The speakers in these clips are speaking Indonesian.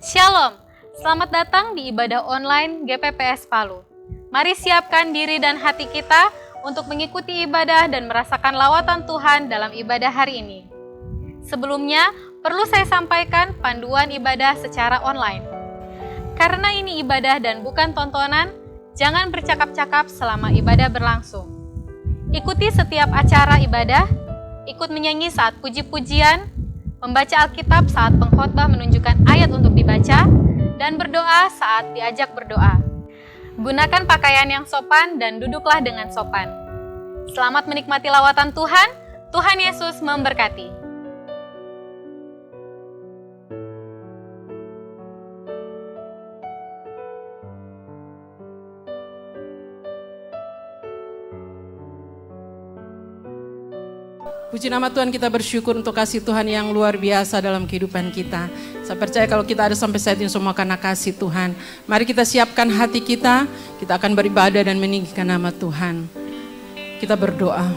Shalom, selamat datang di ibadah online GPPS Palu. Mari siapkan diri dan hati kita untuk mengikuti ibadah dan merasakan lawatan Tuhan dalam ibadah hari ini. Sebelumnya, perlu saya sampaikan panduan ibadah secara online. Karena ini ibadah dan bukan tontonan, jangan bercakap-cakap selama ibadah berlangsung. Ikuti setiap acara ibadah, ikut menyanyi saat puji-pujian, membaca Alkitab saat pengkhotbah menunjukkan ayat untuk dibaca, dan berdoa saat diajak berdoa. Gunakan pakaian yang sopan dan duduklah dengan sopan. Selamat menikmati lawatan Tuhan. Tuhan Yesus memberkati. Puji nama Tuhan, kita bersyukur untuk kasih Tuhan yang luar biasa dalam kehidupan kita. Saya percaya kalau kita ada sampai saat ini semua karena kasih Tuhan. Mari kita siapkan hati kita akan beribadah dan meninggikan nama Tuhan. Kita berdoa.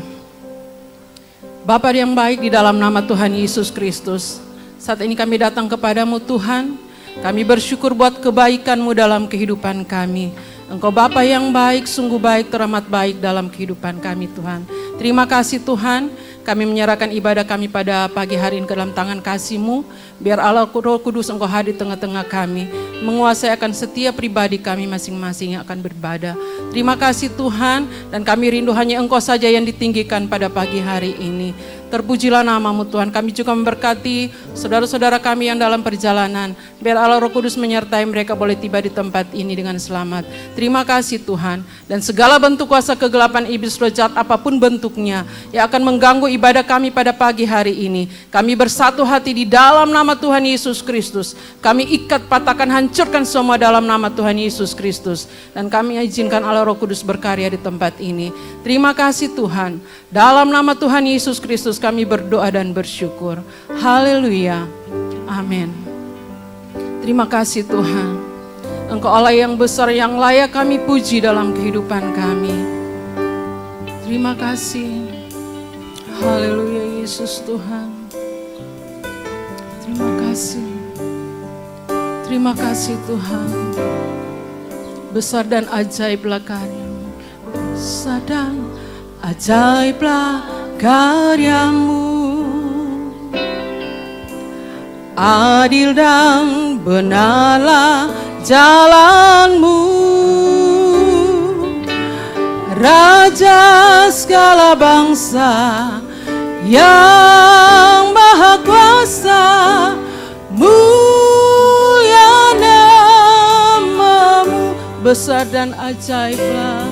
Bapa yang baik, di dalam nama Tuhan Yesus Kristus, saat ini kami datang kepadamu Tuhan. Kami bersyukur buat kebaikan-Mu dalam kehidupan kami. Engkau Bapa yang baik, sungguh baik, teramat baik dalam kehidupan kami Tuhan. Terima kasih Tuhan. Kami menyerahkan ibadah kami pada pagi hari ini ke dalam tangan kasih-Mu. Biar Allah Roh Kudus Engkau hadir di tengah-tengah kami, menguasai akan setiap pribadi kami masing-masing yang akan beribadah. Terima kasih Tuhan, dan kami rindu hanya Engkau saja yang ditinggikan pada pagi hari ini. Terpujilah nama-Mu Tuhan. Kami juga memberkati saudara-saudara kami yang dalam perjalanan. Biar Allah Roh Kudus menyertai mereka boleh tiba di tempat ini dengan selamat. Terima kasih Tuhan. Dan segala bentuk kuasa kegelapan iblis roh jahat apapun bentuknya yang akan mengganggu ibadah kami pada pagi hari ini, kami bersatu hati di dalam nama Tuhan Yesus Kristus. Kami ikat, patahkan, hancurkan semua dalam nama Tuhan Yesus Kristus. Dan kami izinkan Allah Roh Kudus berkarya di tempat ini. Terima kasih Tuhan. Dalam nama Tuhan Yesus Kristus kami berdoa dan bersyukur. Haleluya. Amin. Terima kasih Tuhan. Engkau Allah yang besar, yang layak kami puji dalam kehidupan kami. Terima kasih. Haleluya Yesus Tuhan. Terima kasih. Terima kasih Tuhan. Besar dan ajaiblah karya-Mu. Besar dan ajaiblah karya-Mu. Adil dan benarlah jalan-Mu. Raja segala bangsa yang maha kuasa, mulia nama-Mu. Besar dan ajaiblah,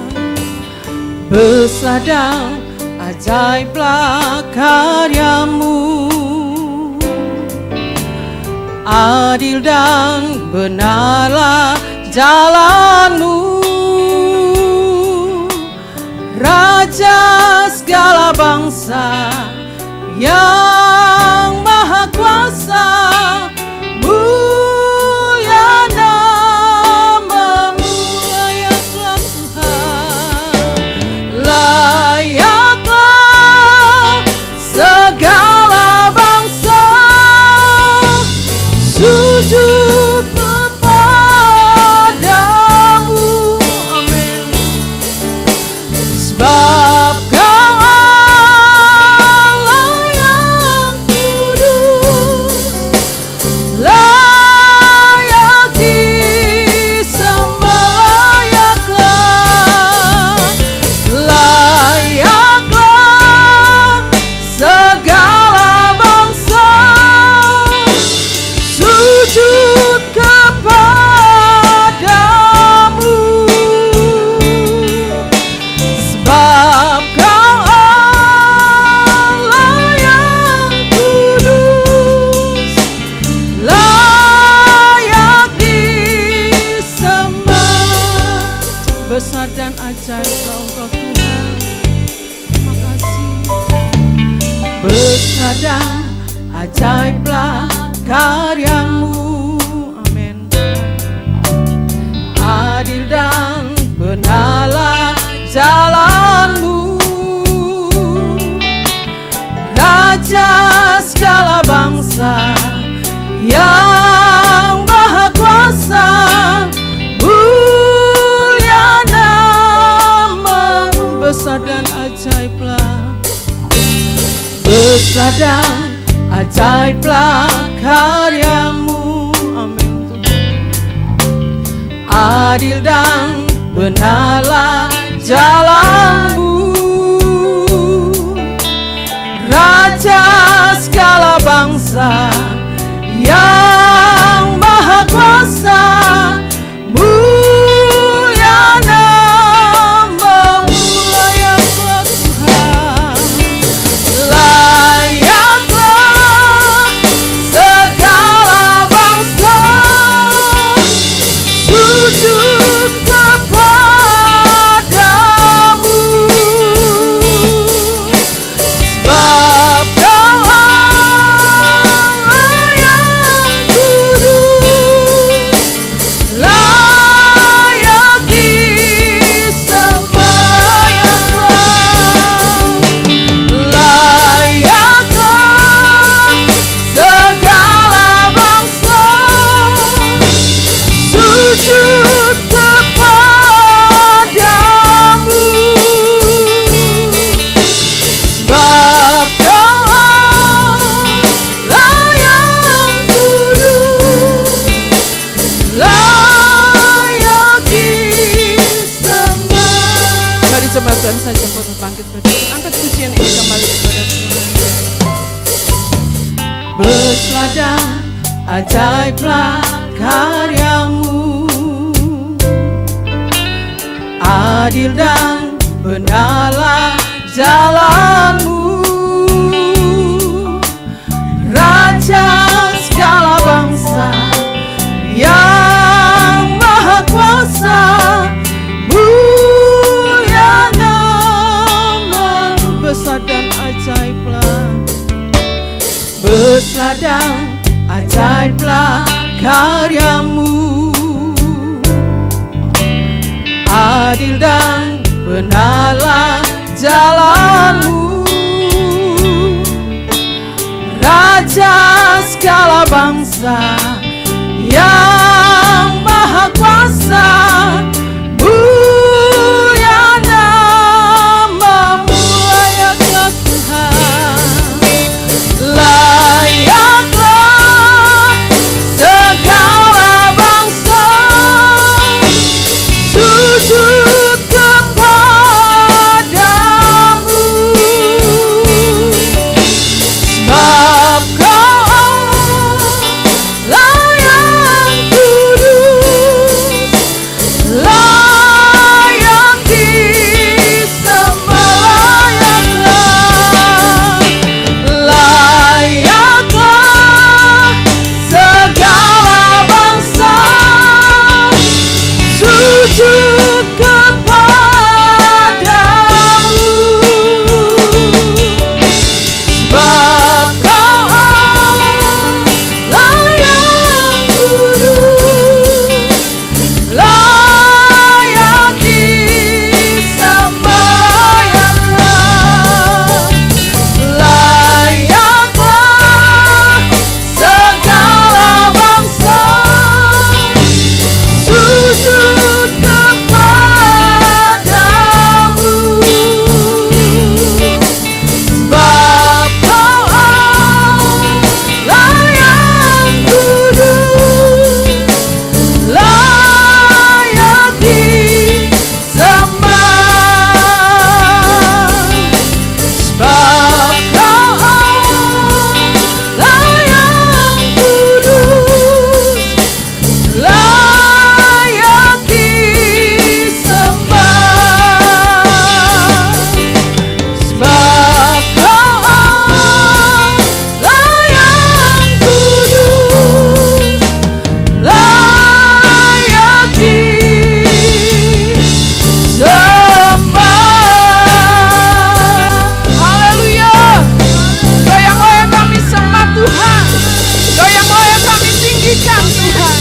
besar dan ajaiblah karya-Mu. Adil dan benarlah jalan-Mu. Raja segala bangsa yang maha kuasa, mulia nama-Mu. Layaklah Tuhan, layaklah segala bangsa sujud kepadamu. Amin. Sebab Kau Allah yang kudus, layak disembah, layaklah segala bangsa sujud kepadamu. Sebab Kau Allah yang kudus, layak disembah. Besar dan ajaiblah Engkau Tuhan. Terima kasih. Besar dan ajaiblah karya-Mu. Amin. Adil dan benarlah jalan-Mu. Raja segala bangsa yang maha Bersadang ajaiblah karyamu, amin. Adil dan benarlah jalanmu, Raja segala bangsa yang maha kuasa, mulia namamu, layaklah Tuhan, layaklah segala bangsa sujud kepadamu, sebab Kau Allah yang kudus, layak disembah ya Tuhan, layaklah segala bangsa sujud kepadamu, sebab Kau Allah yang kudus, layak disembah. Mari jemaat saja untuk bangkit berdiri, angkat pujian ini kembali kepada Tuhan. Bersadang ajaiblah karyamu, adil dan benarlah jalanmu, Raja segala bangsa yang maha kuasa, mulia namamu. Bersadang ajaiblah, bersadang ajaiblah karyamu, adil dan benarlah jalanmu, Raja segala bangsa yang maha kuasa, mulia namamu, layaklah Tuhan, layaklah segala bangsa sujud kepadamu, sebab Kau Allah yang kudus, layak disembah, layaklah segala bangsa sujud kepadamu, sebab Kau Allah yang kudus, layak disembah ya Allah, layaklah segala bangsa sujud kepadamu, sebab Kau Allah yang kudus, layak disembah, sebab Kau Allah yang kudus, layak disembah, sebab Kau Allah yang kudus, layak disembah. Haleluya. Goyang-goyang kami sembah Tuhan, goyang-goyang kami tinggikan Tuhan.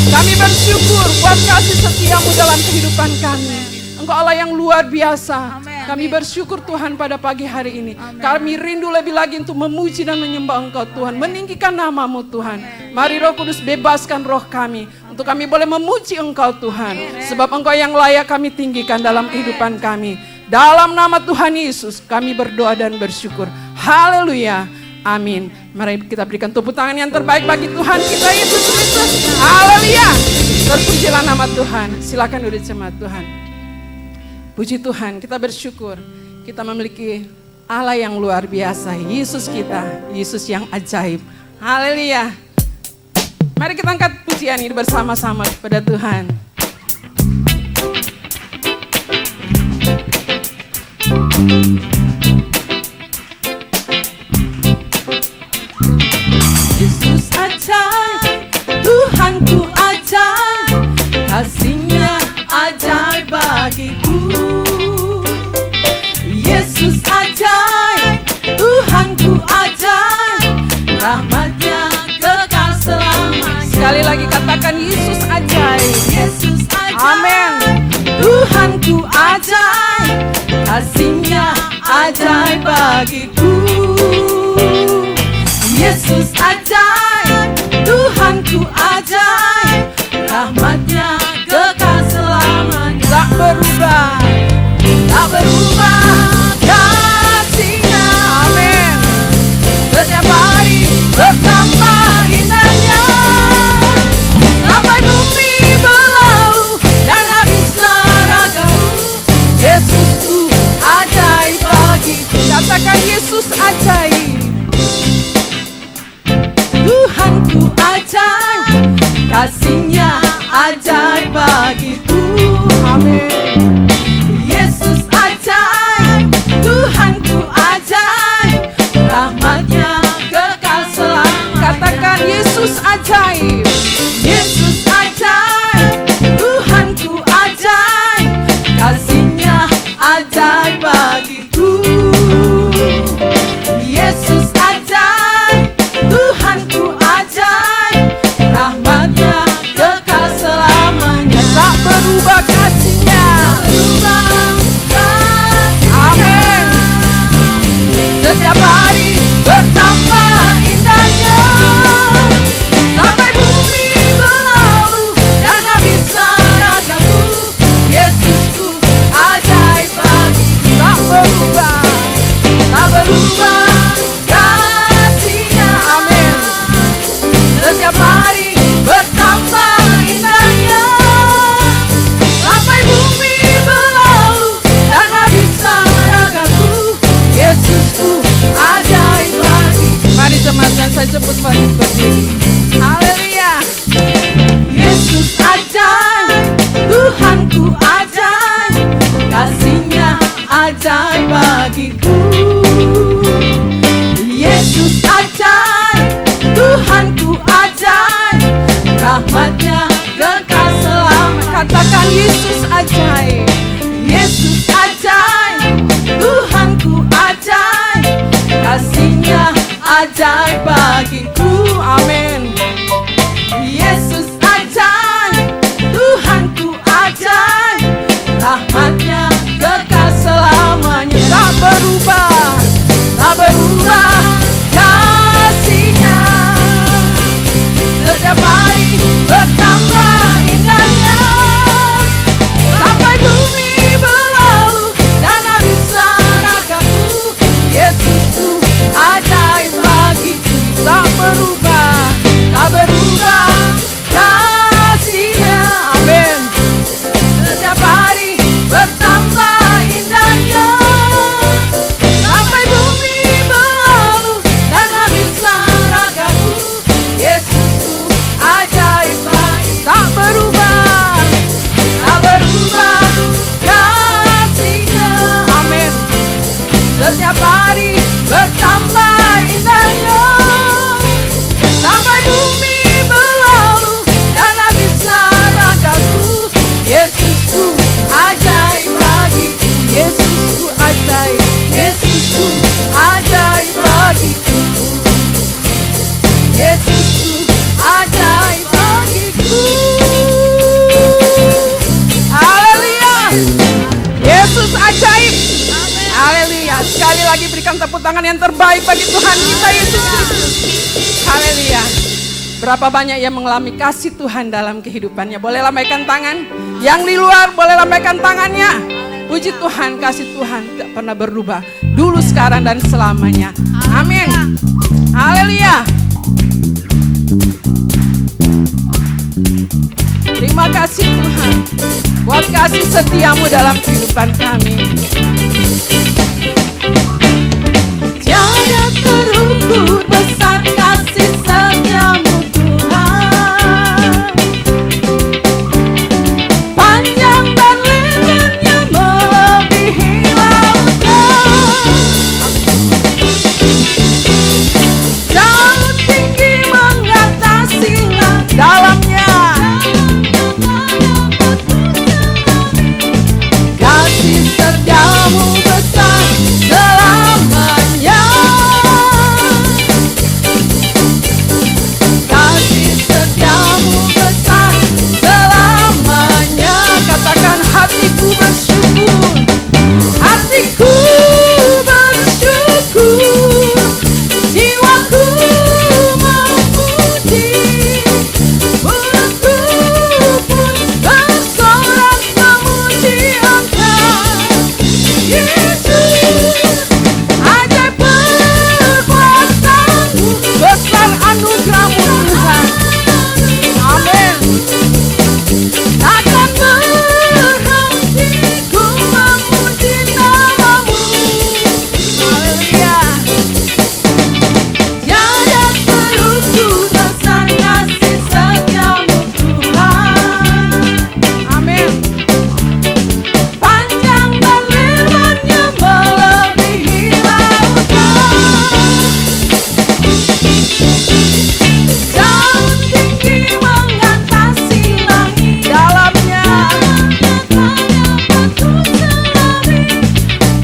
Kami bersyukur buat kasih setiamu dalam kehidupan kami. Engkau Allah yang luar biasa. Kami bersyukur Tuhan pada pagi hari ini. Kami rindu lebih lagi untuk memuji dan menyembah Engkau Tuhan, meninggikan nama-Mu Tuhan. Mari Roh Kudus bebaskan roh kami untuk kami boleh memuji Engkau Tuhan. Sebab Engkau yang layak kami tinggikan dalam kehidupan kami. Dalam nama Tuhan Yesus kami berdoa dan bersyukur. Haleluya. Amin. Mari kita berikan tepuk tangan yang terbaik bagi Tuhan kita Yesus Kristus. Haleluya. Terpujilah nama Tuhan. Silakan duduk jemaat Tuhan. Puji Tuhan, kita bersyukur kita memiliki Allah yang luar biasa. Yesus kita, Yesus yang ajaib. Haleluya. Mari kita angkat pujian ini bersama-sama kepada Tuhan. Yesus ajaib, Tuhanku ajaib, kasih-Nya ajaib bagiku. Yesus ajaib, Tuhanku ajaib, rahmat-Nya kekal selamanya. Sekali lagi katakan Yesus ajaib. Yesus ajaib. Amin. Tuhanku ajaib, kasih-Nya ajaib bagiku. Yesus ajaib, Tuhanku ajaib, rahmat-Nya kekal selamanya. Tak berubah, tak berubah kasih-Nya. Amin. Setiap hari bertambah indahnya. Sampai bumi berlalu dan habislah ragamu. Yesusku ajaib bagiku. Katakan Yesus ajaib. Tuhanku ajaib, kasih-Nya ajaib bagiku. Amin. Yesus ajaib, Tuhanku ajaib, rahmat-Nya kekal selamanya. Katakan Yesus ajaib. Yesus ajaib, Tuhanku ajaib, kasih-Nya ajaib bagiku. Yesus ajaib, Tuhanku ajaib, rahmat-Nya kekal selamanya. Tak berubah kasih-Nya. Amin. Setiap hari bertambah indahnya. Sampai bumi berlalu dan habislah ragamu. Yesusku ajaib bagiku. Tak berubah, tak berubah kasih-Nya. Amin. Setiap hari bertambah indahnya. Sampai bumi berlalu dan habislah ragaku. Yesusku ajaib bagiku. Mari teman-teman saya sebut berdiri. Haleluya. Yesus ajaib, Tuhanku ajaib, kasih-Nya ajaib bagiku. Yesus ajaib, Tuhanku ajaib, rahmat-Nya kekal selamanya. Katakan Yesus ajaib. Yesus ajaib, Tuhanku ajaib, kasih-Nya ajaib bagiku. Amin. Yesus ajaib, Tuhanku ajaib, rahmat-Nya kekal selamanya. Tak berubah, tak berubah kasih-Nya. Setiap hari bertambah indahnya. Sampai bumi berlalu dan habislah ragamu. Yesusku ajaib bagiku. Tak berubah, tak berubah kasih-Nya. Amin. Setiap hari bertambah indahnya. Sampai bumi berlalu dan habislah ragamu. Yesusku ajaib bagiku. Tak berubah, tak berubah kasih-Nya. Amin. Setiap hari bertambah indahnya. Sampai bumi berlalu dan habislah ragaku. Yesusku ajaib bagiku. Yesusku ajaib. Yesusku ajaib bagiku. Yesusku ajaib bagiku. Haleluya. Yesus ajaib. Haleluya. Sekali lagi berikan tepuk tangan yang terbaik bagi Tuhan kita Yesus Kristus. Haleluya. Berapa banyak yang mengalami kasih Tuhan dalam kehidupannya. Boleh lambaikan tangan. Yang di luar boleh lambaikan tangannya. Puji Tuhan, kasih Tuhan tidak pernah berubah. Dulu, sekarang, dan selamanya. Amin. Haleluya. Terima kasih Tuhan buat kasih setiamu dalam kehidupan kami. Tiada terukur besar kasih setiamu Tuhan. Panjang dan lebarnya melebihi lautan. Jauh tinggi mengatasi dalamnya. Kasih setiamu besar selamanya. Kasih setiamu besar selamanya. Katakan hatiku bersyukur. Hatiku bersyukur. Jiwaku memuji. Mulutku pun bersorak memuji Engkau. Yesus, ajaib perbuatanmu, besar anugerahmu Tuhan. Amin. Takkan berhenti ku memuji namamu. Haleluya. Tiada terukur besar kasih setiamu Tuhan. Amin. Panjang dan lebarnya melebihi lautan. Jauh tinggi mengatasi langit. Dalamnya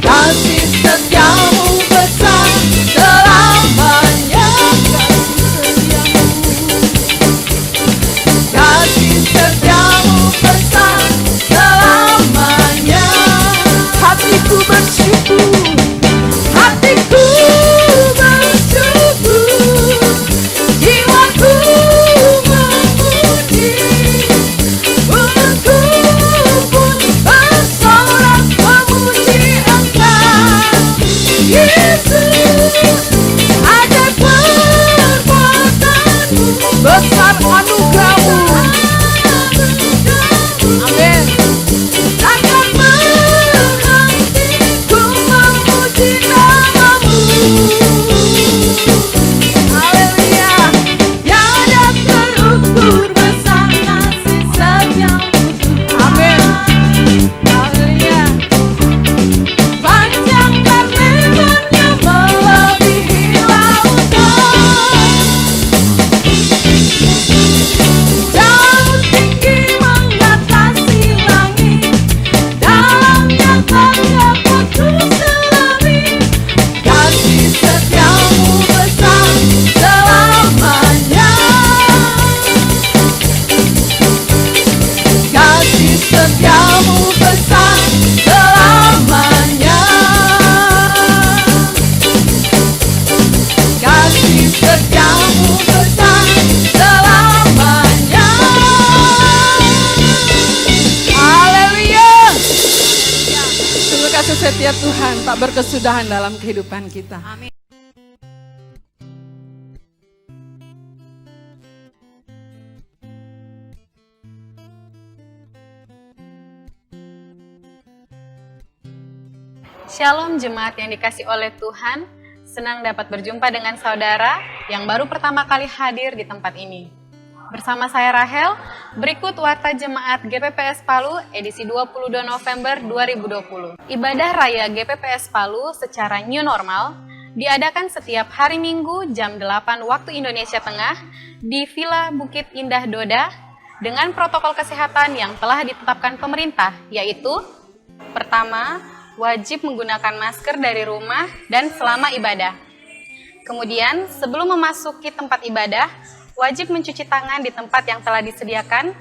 kasih setiamu besar selamanya. Kasih setiamu besar selamanya. Hatiku bersyukur. Hatiku bersyukur. Jiwaku memuji. Mulutku pun bersorak memuji Engkau. Yesus, ajaib perbuatanmu, besar anugerahmu. Amin. Takkan berhenti ku memuji namamu. Haleluya. Tiada terukur besar kasih setiamu Tuhan. Amin. Haleluya. Panjang dan lebarnya melebihi lautan. Jauh tinggi mengatasi langit. Dalamnya tak dapat kuselami. Kasih setiamu besar selamanya. Kasih setiamu besar selamanya. Kasih setiamu besar selamanya. Haleluya. Sungguh kasih setia Tuhan tak berkesudahan dalam kehidupan kita. Amin. Shalom jemaat yang dikasih oleh Tuhan, senang dapat berjumpa dengan saudara yang baru pertama kali hadir di tempat ini. Bersama saya Rahel, berikut Warta Jemaat GPPS Palu edisi 22 November 2020. Ibadah Raya GPPS Palu secara new normal diadakan setiap hari Minggu jam 8 waktu Indonesia Tengah di Villa Bukit Indah Doda dengan protokol kesehatan yang telah ditetapkan pemerintah, yaitu pertama, wajib menggunakan masker dari rumah dan selama ibadah. Kemudian, sebelum memasuki tempat ibadah, wajib mencuci tangan di tempat yang telah disediakan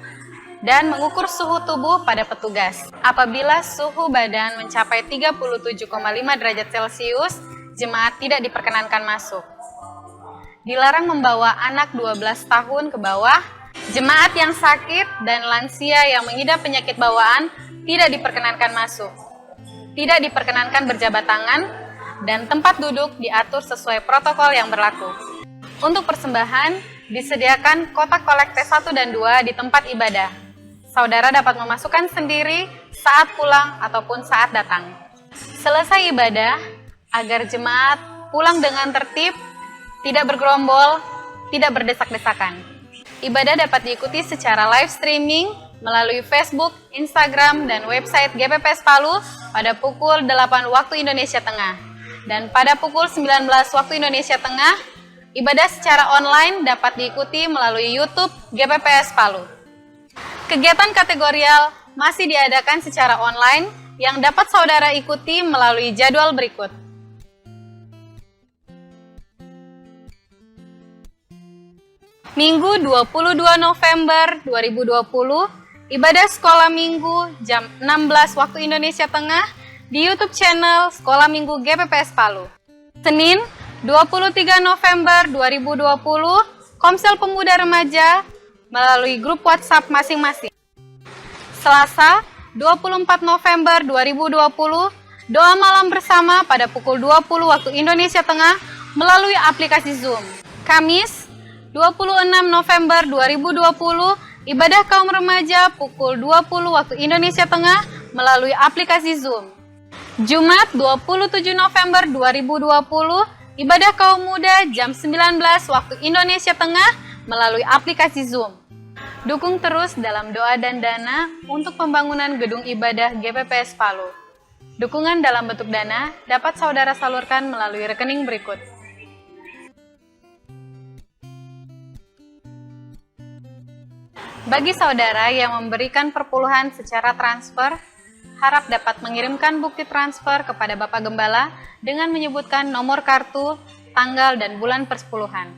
dan mengukur suhu tubuh pada petugas. Apabila suhu badan mencapai 37,5 derajat Celcius, jemaat tidak diperkenankan masuk. dilarang membawa anak 12 tahun ke bawah, jemaat yang sakit dan lansia yang mengidap penyakit bawaan tidak diperkenankan masuk. Tidak diperkenankan berjabat tangan, dan tempat duduk diatur sesuai protokol yang berlaku. Untuk persembahan, disediakan kotak kolekte 1 dan 2 di tempat ibadah. Saudara dapat memasukkan sendiri saat pulang ataupun saat datang. Selesai ibadah, agar jemaat pulang dengan tertib, tidak bergerombol, tidak berdesak-desakan. Ibadah dapat diikuti secara live streaming melalui Facebook, Instagram, dan website GPPS Palu pada pukul 8 waktu Indonesia Tengah. Dan pada pukul 19 waktu Indonesia Tengah, ibadah secara online dapat diikuti melalui YouTube GPPS Palu. Kegiatan kategorial masih diadakan secara online yang dapat saudara ikuti melalui jadwal berikut. Minggu 22 November 2020, ibadah sekolah minggu jam 16 waktu Indonesia Tengah di YouTube channel Sekolah Minggu GPPS Palu. Senin 23 November 2020, Komsel Pemuda Remaja melalui grup WhatsApp masing-masing. Selasa 24 November 2020, doa malam bersama pada pukul 20 waktu Indonesia Tengah melalui aplikasi Zoom. Kamis 26 November 2020, ibadah kaum remaja pukul 20 waktu Indonesia Tengah melalui aplikasi Zoom. Jumat 27 November 2020, ibadah kaum muda jam 19 waktu Indonesia Tengah melalui aplikasi Zoom. Dukung terus dalam doa dan dana untuk pembangunan gedung ibadah GPPS Palu. Dukungan dalam bentuk dana dapat saudara salurkan melalui rekening berikut. Bagi saudara yang memberikan perpuluhan secara transfer, harap dapat mengirimkan bukti transfer kepada Bapak Gembala dengan menyebutkan nomor kartu, tanggal, dan bulan persepuluhan.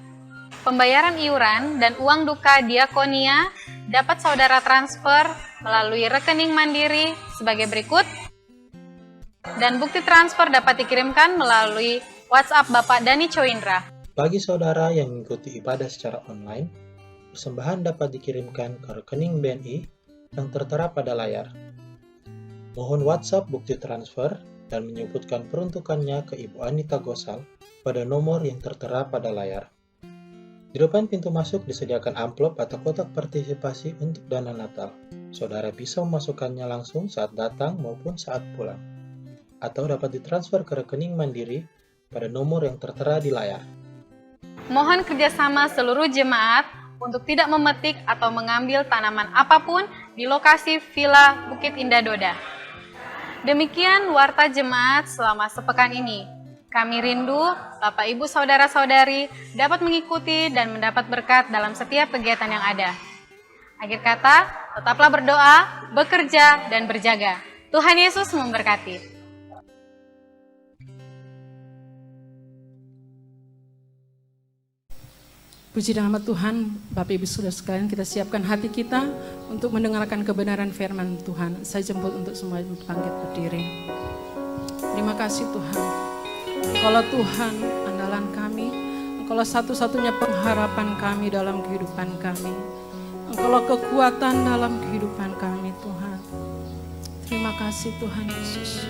Pembayaran iuran dan uang duka diakonia dapat saudara transfer melalui rekening mandiri sebagai berikut, dan bukti transfer dapat dikirimkan melalui WhatsApp Bapak Dani Coindra. Bagi saudara yang mengikuti ibadah secara online, persembahan dapat dikirimkan ke rekening BNI yang tertera pada layar. Mohon WhatsApp bukti transfer dan menyebutkan peruntukannya ke Ibu Anita Gosal pada nomor yang tertera pada layar. Di depan pintu masuk disediakan amplop atau kotak partisipasi untuk dana Natal. Saudara bisa memasukkannya langsung saat datang maupun saat pulang, atau dapat ditransfer ke rekening mandiri pada nomor yang tertera di layar. Mohon kerjasama seluruh jemaat untuk tidak memetik atau mengambil tanaman apapun di lokasi Villa Bukit Indah Doda. Demikian warta jemaat selama sepekan ini. Kami rindu Bapak Ibu Saudara-saudari dapat mengikuti dan mendapat berkat dalam setiap kegiatan yang ada. Akhir kata, tetaplah berdoa, bekerja, dan berjaga. Tuhan Yesus memberkati. Puji nama Tuhan, Bapak Ibu Saudara sekalian, kita siapkan hati kita untuk mendengarkan kebenaran firman Tuhan. Saya jemput untuk semua ibu bangkit berdiri. Terima kasih Tuhan. Engkaulah Tuhan, andalan kami. Engkaulah satu-satunya pengharapan kami dalam kehidupan kami. Engkaulah kekuatan dalam kehidupan kami Tuhan. Terima kasih Tuhan Yesus.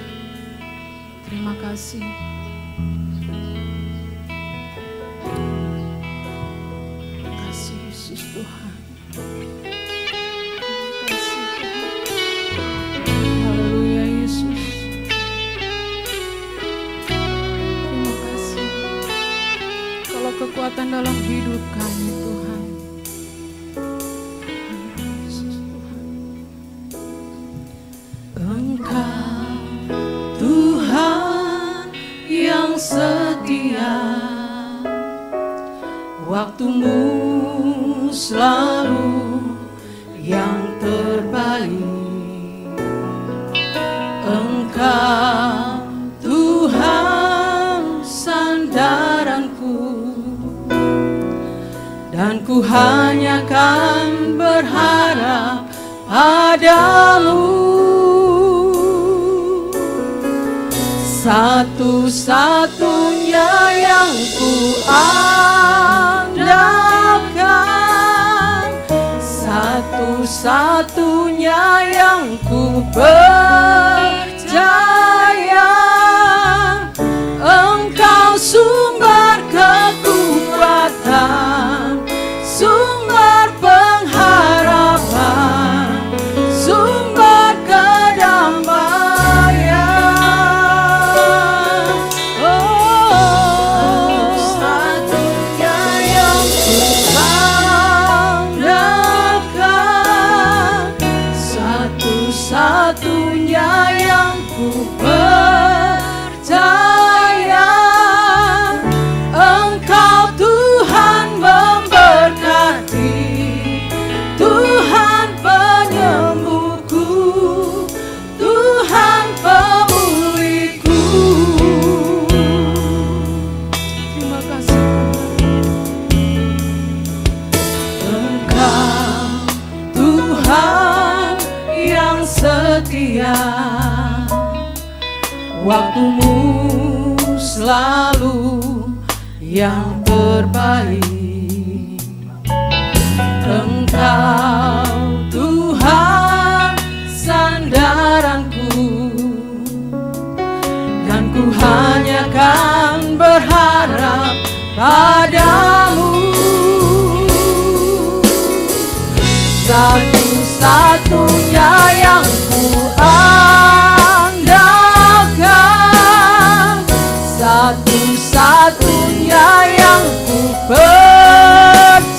Terima kasih. Tuhan. Terima kasih Tuhan. Haleluya Yesus. Terima kasih. Kalau kekuatan dalam hidup kami Tuhan. Yesus Tuhan. Engkau Tuhan yang setia, waktumu selalu yang terbaik. Engkau Tuhan sandaranku, dan ku hanya kan berharap padamu. Satu-satunya yang ku percaya Engkau sumber kekuatan, sumber pengharapan, sumber kedamaian. Oh, satunya yang kubanggakan, satu-satunya yang ku percaya. Engkau Tuhan memberkati, Tuhan penyembuhku, Tuhan pemulihku. Terima kasih Engkau Tuhan yang setia, waktumu selalu yang terbaik. Engkau Tuhan sandaranku, dan ku hanya kan berharap padamu. Satu-satunya yang ku andalkan, satu-satunya yang ku percaya.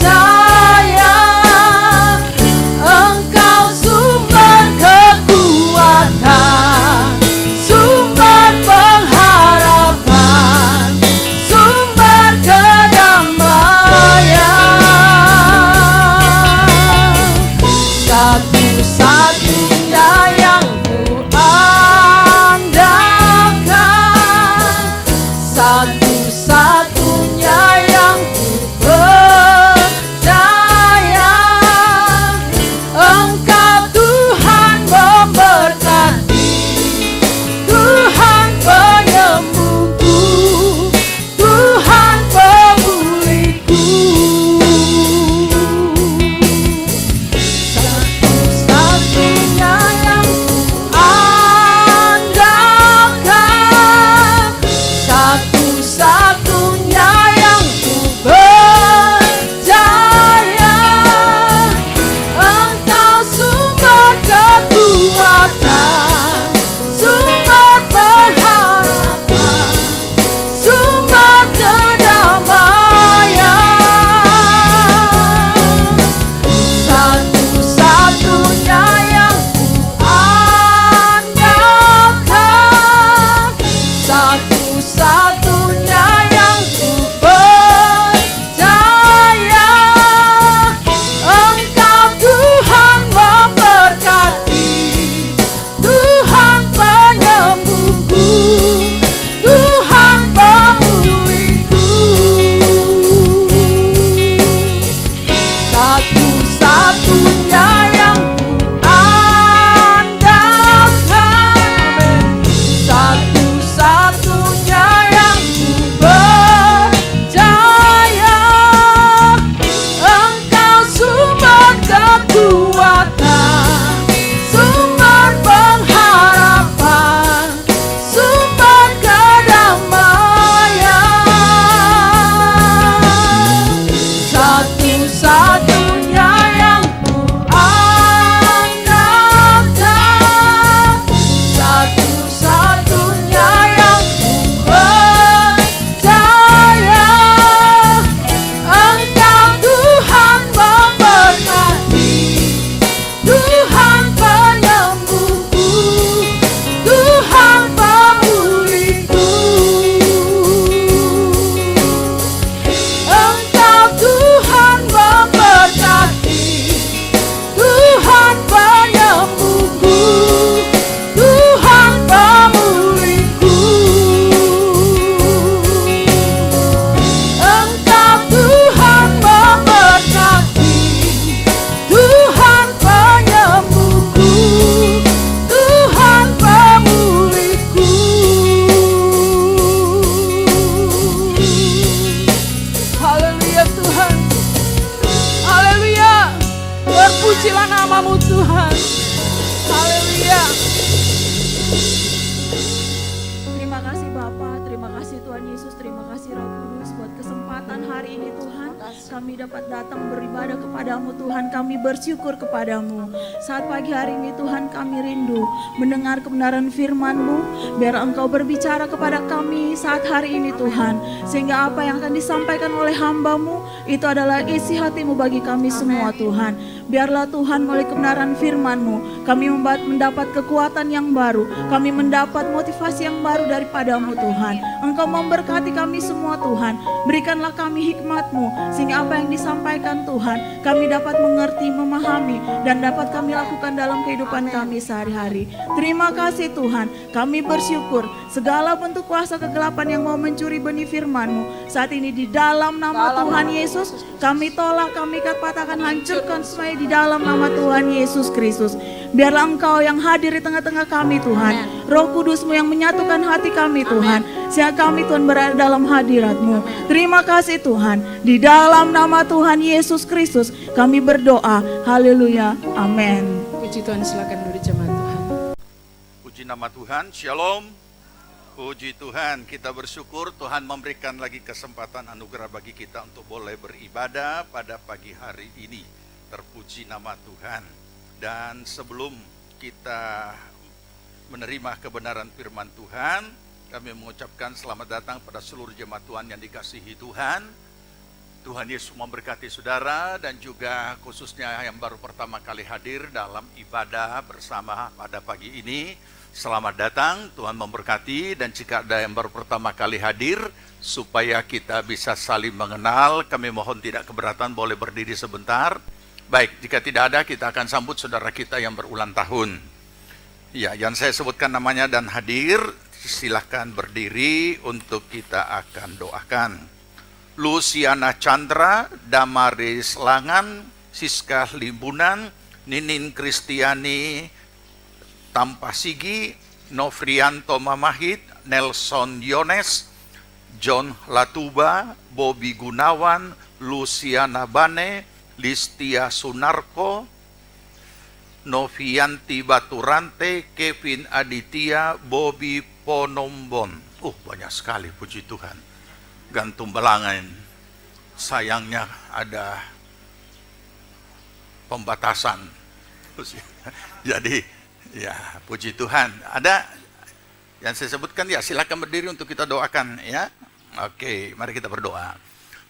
Engkau sumber kekuatan, sumber pengharapan, sumber kedamaian. Satu-satunya yang ku andalkan, satu-satunya yang ku percaya. Engkau Tuhan memberkati, Tuhan penyembuhku, Tuhan pemulihku. Satu-satunya yang ku andalkan, satu-satunya yang ku percaya. Engkau sumber kekuatan, sumber pengharapan, sumber kedamaian. Satu-satunya yang ku andalkan, satu-satunya yang ku percaya. Engkau Tuhan memberkati, Tuhan penyembuhku, Tuhan pemulihku. Satu-satunya yang ku andalkan, satu-satunya yang ku percaya. Engkau sumber kekuatan, sumber pengharapan, sumber kedamaian. Satu-satunya yang ku andalkan, satu-satunya yang ku percaya. Engkau Tuhan memberkati, Tuhan penyembuhku, Tuhan pemulihku. Engkau Tuhan memberkati, Tuhan penyembuhku, Tuhan pemulihku. Engkau Tuhan memberkati, Tuhan penyembuhku, Tuhan pemulihku. Haleluya Tuhan, haleluya. Berpujilah namamu Tuhan. Haleluya. Terima kasih Bapa, terima kasih Tuhan Yesus, terima kasih Roh Kudus buat kesempatan hari ini Tuhan. Kami dapat datang beribadah kepadamu Tuhan, kami bersyukur kepadamu. Saat pagi hari ini Tuhan kami rindu mendengar kebenaran firman-Mu, biar Engkau berbicara kepada kami saat hari ini Tuhan. Sehingga apa yang akan disampaikan oleh hamba-Mu itu adalah isi hati-Mu bagi kami semua Tuhan. Biarlah Tuhan melalui kebenaran firman-Mu kami mendapat kekuatan yang baru, kami mendapat motivasi yang baru daripada-Mu Tuhan. Engkau memberkati kami semua Tuhan, berikanlah kami hikmat-Mu sehingga apa yang disampaikan Tuhan kami dapat mengerti, memahami dan dapat kami lakukan dalam kehidupan kami sehari-hari. Terima kasih Tuhan, kami bersyukur segala bentuk kuasa kegelapan yang mau mencuri benih firman-Mu saat ini di dalam nama Tuhan Yesus kami tolak, kami katakan hancurkan semua di dalam nama Tuhan Yesus Kristus. Biarlah Engkau yang hadir di tengah-tengah kami Tuhan, Roh Kudus-Mu yang menyatukan hati kami Tuhan, sehingga kami Tuhan berada dalam hadirat-Mu. Terima kasih Tuhan, di dalam nama Tuhan Yesus Kristus kami berdoa. Haleluya, amin. Puji Tuhan, silakan duduk jemaat Tuhan. Puji nama Tuhan, Shalom. Puji Tuhan, kita bersyukur Tuhan memberikan lagi kesempatan anugerah bagi kita untuk boleh beribadah pada pagi hari ini. Terpuji nama Tuhan. Dan sebelum kita menerima kebenaran firman Tuhan, kami mengucapkan selamat datang pada seluruh jemaat Tuhan yang dikasihi Tuhan. Tuhan Yesus memberkati saudara dan juga khususnya yang baru pertama kali hadir dalam ibadah bersama pada pagi ini. Selamat datang, Tuhan memberkati. Dan jika ada yang baru pertama kali hadir, supaya kita bisa saling mengenal, kami mohon tidak keberatan boleh berdiri sebentar. Baik, jika tidak ada kita akan sambut saudara kita yang berulang tahun. Ya, yang saya sebutkan namanya dan hadir, silahkan berdiri untuk kita akan doakan. Luciana Chandra, Damaris Langan, Siska Limbunan, Ninin Kristiani Tampasigi, Novrianto Mamahit, Nelson Yones, John Latuba, Bobby Gunawan, Luciana Bane, Listia Sunarko, Novianti Baturante, Kevin Aditya, Bobby Ponombon. Banyak sekali, puji Tuhan. Gantung belangan. Sayangnya ada pembatasan. Jadi, ya puji Tuhan. Ada yang saya sebutkan, ya silakan berdiri untuk kita doakan ya. Oke, mari kita berdoa.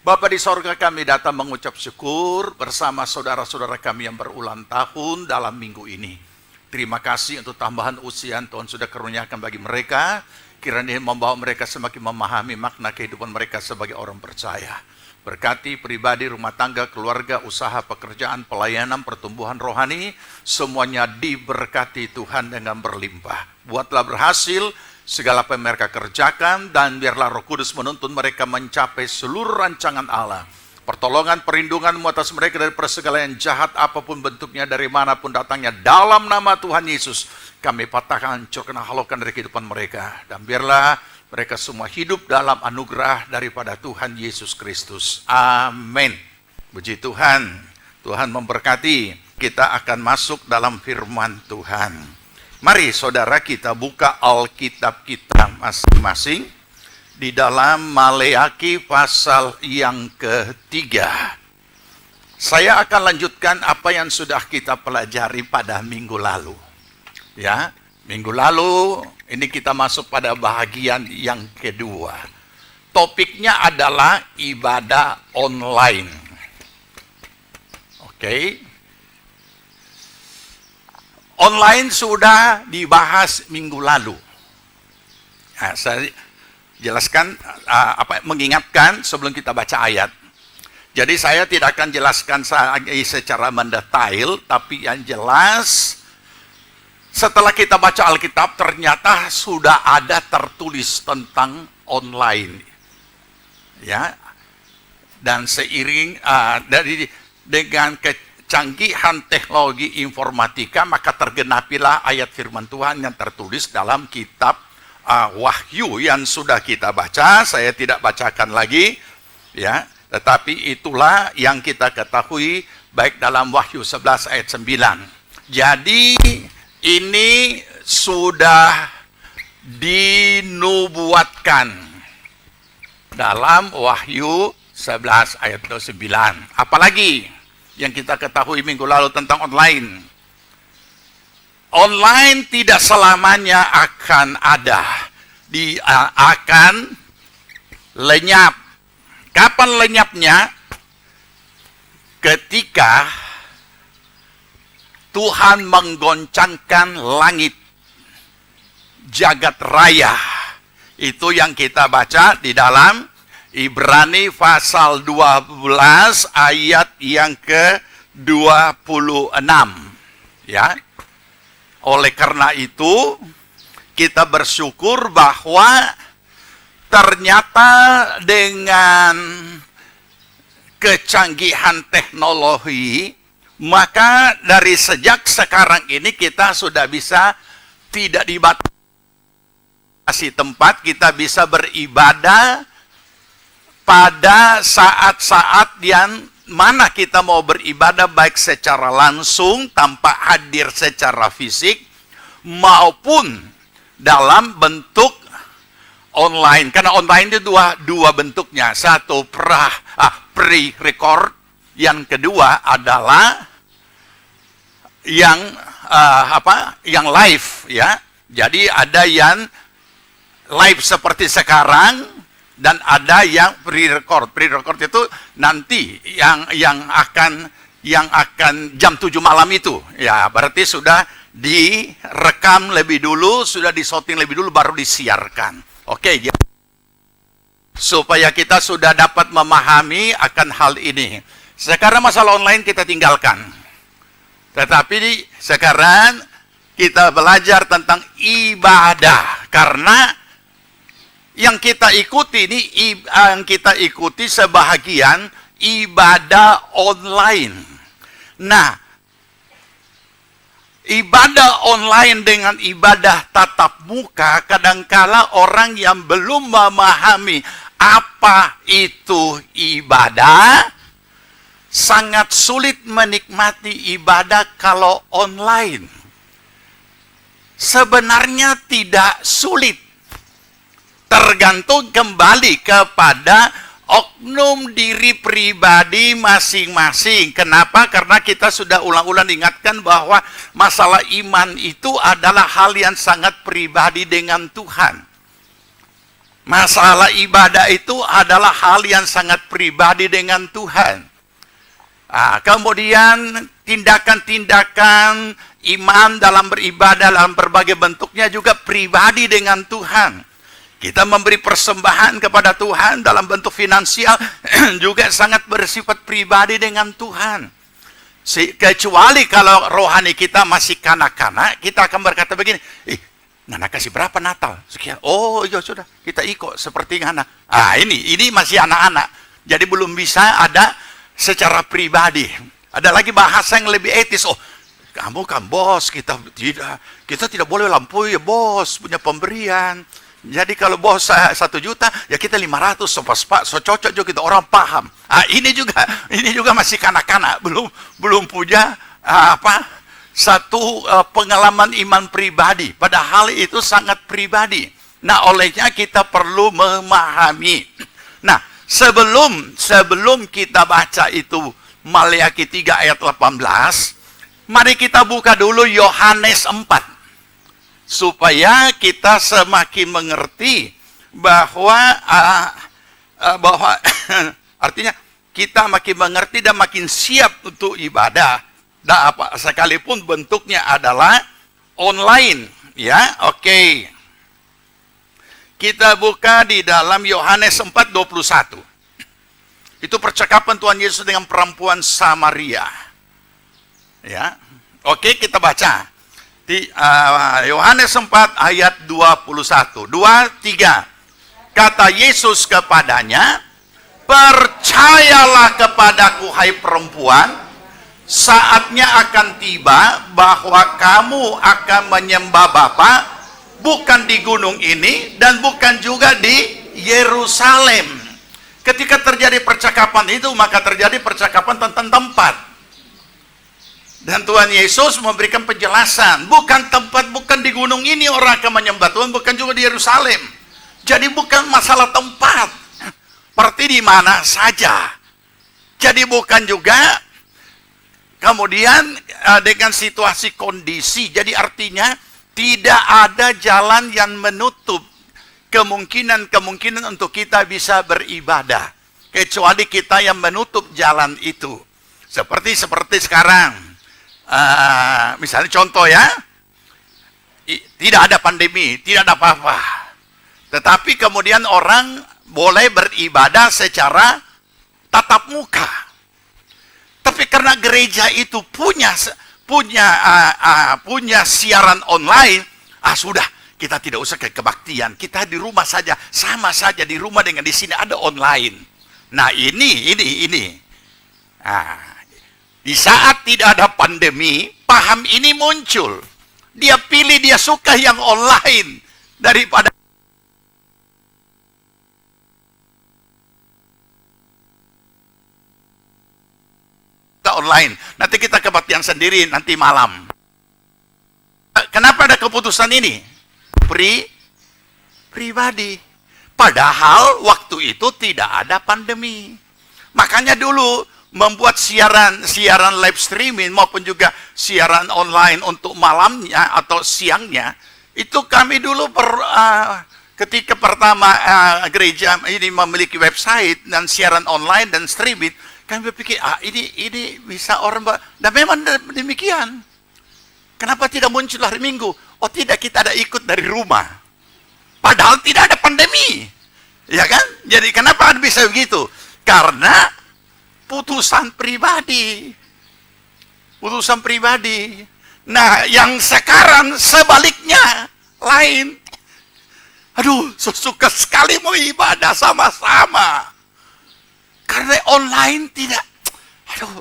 Bapa di sorga, kami datang mengucap syukur bersama saudara-saudara kami yang berulang tahun dalam minggu ini. Terima kasih untuk tambahan usia yang Tuhan sudah karuniakan bagi mereka. Kiranya membawa mereka semakin memahami makna kehidupan mereka sebagai orang percaya. Berkati pribadi, rumah tangga, keluarga, usaha, pekerjaan, pelayanan, pertumbuhan rohani, semuanya diberkati Tuhan dengan berlimpah. Buatlah berhasil segala apa yang mereka kerjakan, dan biarlah Roh Kudus menuntun mereka mencapai seluruh rancangan Allah. Pertolongan, perlindungan-Mu atas mereka dari segala yang jahat, apapun bentuknya, dari manapun datangnya, dalam nama Tuhan Yesus, kami patahkan, hancurkan, halaukan dari kehidupan mereka. Dan biarlah mereka semua hidup dalam anugerah daripada Tuhan Yesus Kristus. Amin. Puji Tuhan. Tuhan memberkati. Kita akan masuk dalam firman Tuhan. Mari saudara kita buka Alkitab kita masing-masing di dalam Maleaki pasal yang ketiga. Saya akan lanjutkan apa yang sudah kita pelajari pada minggu lalu. Ya, minggu lalu ini kita masuk pada bahagian yang kedua. Topiknya adalah ibadah online. Oke. Online sudah dibahas minggu lalu. Nah, saya jelaskan, mengingatkan sebelum kita baca ayat. Jadi saya tidak akan jelaskan secara mendetail, tapi yang jelas setelah kita baca Alkitab ternyata sudah ada tertulis tentang online. Ya. Dan seiring dengan kecanggihan teknologi informatika, maka tergenapilah ayat firman Tuhan yang tertulis dalam kitab Wahyu yang sudah kita baca. Saya tidak bacakan lagi, ya. Tetapi itulah yang kita ketahui baik dalam Wahyu 11 ayat 9. Jadi ini sudah dinubuatkan dalam Wahyu 11 ayat 29. Apalagi yang kita ketahui minggu lalu tentang online. Online tidak selamanya akan ada. Akan lenyap. Kapan lenyapnya? Ketika Tuhan menggoncangkan langit, jagat raya. Itu yang kita baca di dalam Ibrani pasal 12 ayat yang ke-26. Ya. Oleh karena itu, kita bersyukur bahwa ternyata dengan kecanggihan teknologi, maka dari sejak sekarang ini kita sudah bisa tidak dibatasi tempat, kita bisa beribadah pada saat-saat yang mana kita mau beribadah, baik secara langsung tanpa hadir secara fisik maupun dalam bentuk online. Karena online itu dua bentuknya. Satu pre-record, yang kedua adalah yang yang live ya. Jadi ada yang live seperti sekarang dan ada yang pre-record. Pre-record itu nanti yang akan jam 7 malam itu. Ya, berarti sudah direkam lebih dulu, sudah disorting lebih dulu baru disiarkan. Oke, supaya kita sudah dapat memahami akan hal ini. Sekarang masalah online kita tinggalkan. Tetapi sekarang kita belajar tentang ibadah, karena yang kita ikuti ini, yang kita ikuti sebahagian ibadah online. Nah, ibadah online dengan ibadah tatap muka, kadangkala orang yang belum memahami apa itu ibadah, sangat sulit menikmati ibadah kalau online. Sebenarnya tidak sulit. Tergantung kembali kepada oknum diri pribadi masing-masing. Kenapa? Karena kita sudah ulang-ulang ingatkan bahwa masalah iman itu adalah hal yang sangat pribadi dengan Tuhan. Masalah ibadah itu adalah hal yang sangat pribadi dengan Tuhan. Kemudian tindakan-tindakan iman dalam beribadah dalam berbagai bentuknya juga pribadi dengan Tuhan. Kita memberi persembahan kepada Tuhan dalam bentuk finansial juga sangat bersifat pribadi dengan Tuhan. Kecuali kalau rohani kita masih kanak-kanak, kita akan berkata begini, Nana kasih berapa Natal? Sekian. Oh iya sudah, kita ikut seperti Nana. Ini masih anak-anak. Jadi belum bisa ada secara pribadi. Ada lagi bahasa yang lebih etis. Oh, kamu kan bos, kita tidak boleh lampaui ya bos, punya pemberian. Jadi kalau bos 1 juta, ya kita 500, so cocok juga kita orang paham. Ini juga masih kanak-kanak, belum punya satu pengalaman iman pribadi. Padahal itu sangat pribadi. Nah, olehnya kita perlu memahami. Nah, sebelum kita baca itu Maleakhi 3 ayat 18, mari kita buka dulu Yohanes 4. Supaya kita semakin mengerti bahwa artinya kita makin mengerti dan makin siap untuk ibadah. Dan sekalipun bentuknya adalah online, ya. Oke. Kita buka di dalam Yohanes 4:21. Itu percakapan Tuhan Yesus dengan perempuan Samaria. Ya. Oke, kita baca. Di Yohanes 4 ayat 21. 2-3. Kata Yesus kepadanya, "Percayalah kepadaku hai perempuan, saatnya akan tiba bahwa kamu akan menyembah Bapa bukan di gunung ini dan bukan juga di Yerusalem." Ketika terjadi percakapan itu, maka terjadi percakapan tentang tempat. Dan Tuhan Yesus memberikan penjelasan, bukan tempat, bukan di gunung ini orang akan menyembah Tuhan, bukan juga di Yerusalem. Jadi bukan masalah tempat, seperti di mana saja. Jadi bukan juga kemudian dengan situasi kondisi. Jadi artinya tidak ada jalan yang menutup kemungkinan-kemungkinan untuk kita bisa beribadah, kecuali kita yang menutup jalan itu. Seperti sekarang. Misalnya contoh ya, tidak ada pandemi, tidak ada apa-apa, tetapi kemudian orang boleh beribadah secara tatap muka. Tapi karena gereja itu punya siaran online, sudah, kita tidak usah ke kebaktian, kita di rumah saja, sama saja di rumah dengan di sini ada online. Nah ini. Di saat tidak ada pandemi, paham ini muncul. Dia pilih, dia suka yang online daripada online. Nanti kita kebaktian sendiri nanti malam. Kenapa ada keputusan ini? Pribadi. Padahal waktu itu tidak ada pandemi. Makanya dulu membuat siaran live streaming maupun juga siaran online untuk malamnya atau siangnya, itu kami dulu ketika pertama gereja ini memiliki website dan siaran online dan streaming, kami berpikir ini bisa orang, dan memang demikian. Kenapa tidak muncul hari Minggu? Oh tidak, kita ada ikut dari rumah, padahal tidak ada pandemi, ya kan? Jadi kenapa bisa begitu? Karena putusan pribadi. Nah, yang sekarang sebaliknya lain. Aduh, suka sekali mau ibadah sama-sama. Karena online tidak,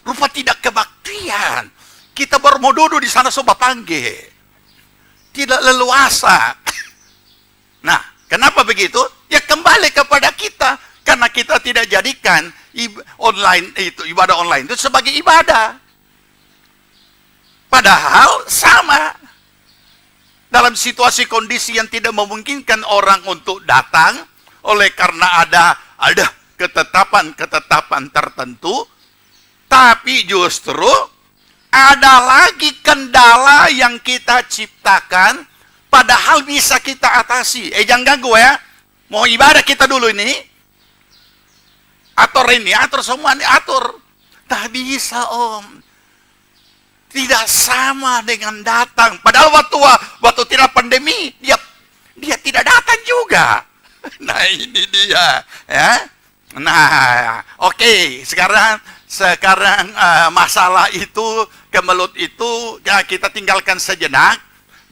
rupa tidak kebaktian. Kita baru mau duduk di sana sobat pangge. Tidak leluasa. Nah, kenapa begitu? Ya kembali kepada kita. Karena kita tidak jadikan online itu, ibadah online itu sebagai ibadah. Padahal sama. Dalam situasi kondisi yang tidak memungkinkan orang untuk datang, oleh karena ada ketetapan tertentu, tapi justru ada lagi kendala yang kita ciptakan, padahal bisa kita atasi. Jangan ganggu ya. Mau ibadah kita dulu ini. Atur semua ini atur. Tak bisa om. Tidak sama dengan datang. Padahal waktu tidak pandemi, dia tidak datang juga. Nah ini dia. Ya. Nah oke, sekarang masalah itu, kemelut itu ya, kita tinggalkan sejenak.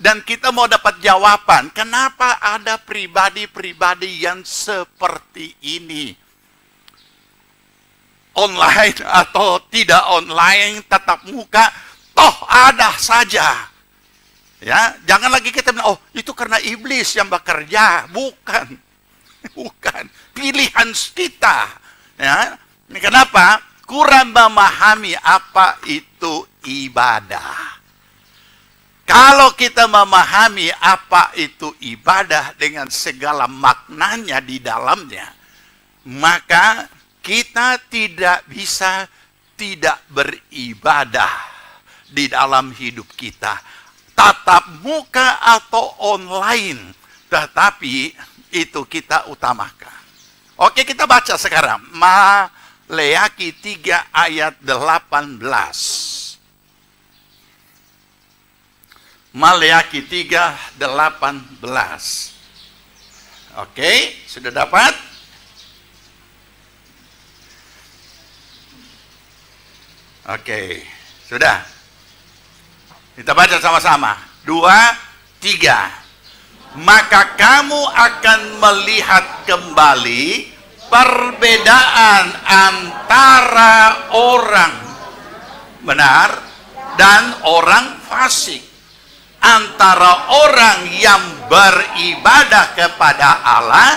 Dan kita mau dapat jawaban. Kenapa ada pribadi-pribadi yang seperti ini? Online atau tidak online, tatap muka, toh ada saja. Ya, jangan lagi kita bilang, itu karena iblis yang bekerja. Bukan. Pilihan kita. Ya, kenapa? Kurang memahami apa itu ibadah. Kalau kita memahami apa itu ibadah dengan segala maknanya di dalamnya, maka kita tidak bisa tidak beribadah di dalam hidup kita. Tatap muka atau online, tetapi itu kita utamakan. Oke, kita baca sekarang. Maleakhi 3 ayat 18. Maleakhi 3, 18. Oke, sudah dapat? Oke, sudah. Kita baca sama-sama. 2, 3. Maka kamu akan melihat kembali perbedaan antara orang benar dan orang fasik, antara orang yang beribadah kepada Allah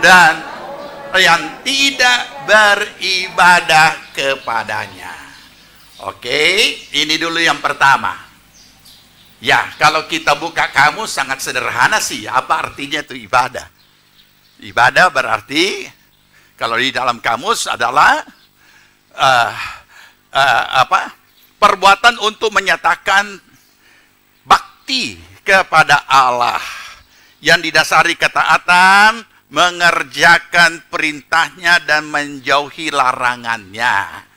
dan yang tidak beribadah kepadanya. Oke, ini dulu yang pertama. Ya, kalau kita buka kamus sangat sederhana sih. Apa artinya itu ibadah? Ibadah berarti, kalau di dalam kamus adalah perbuatan untuk menyatakan bakti kepada Allah yang didasari ketaatan, mengerjakan perintahnya dan menjauhi larangannya.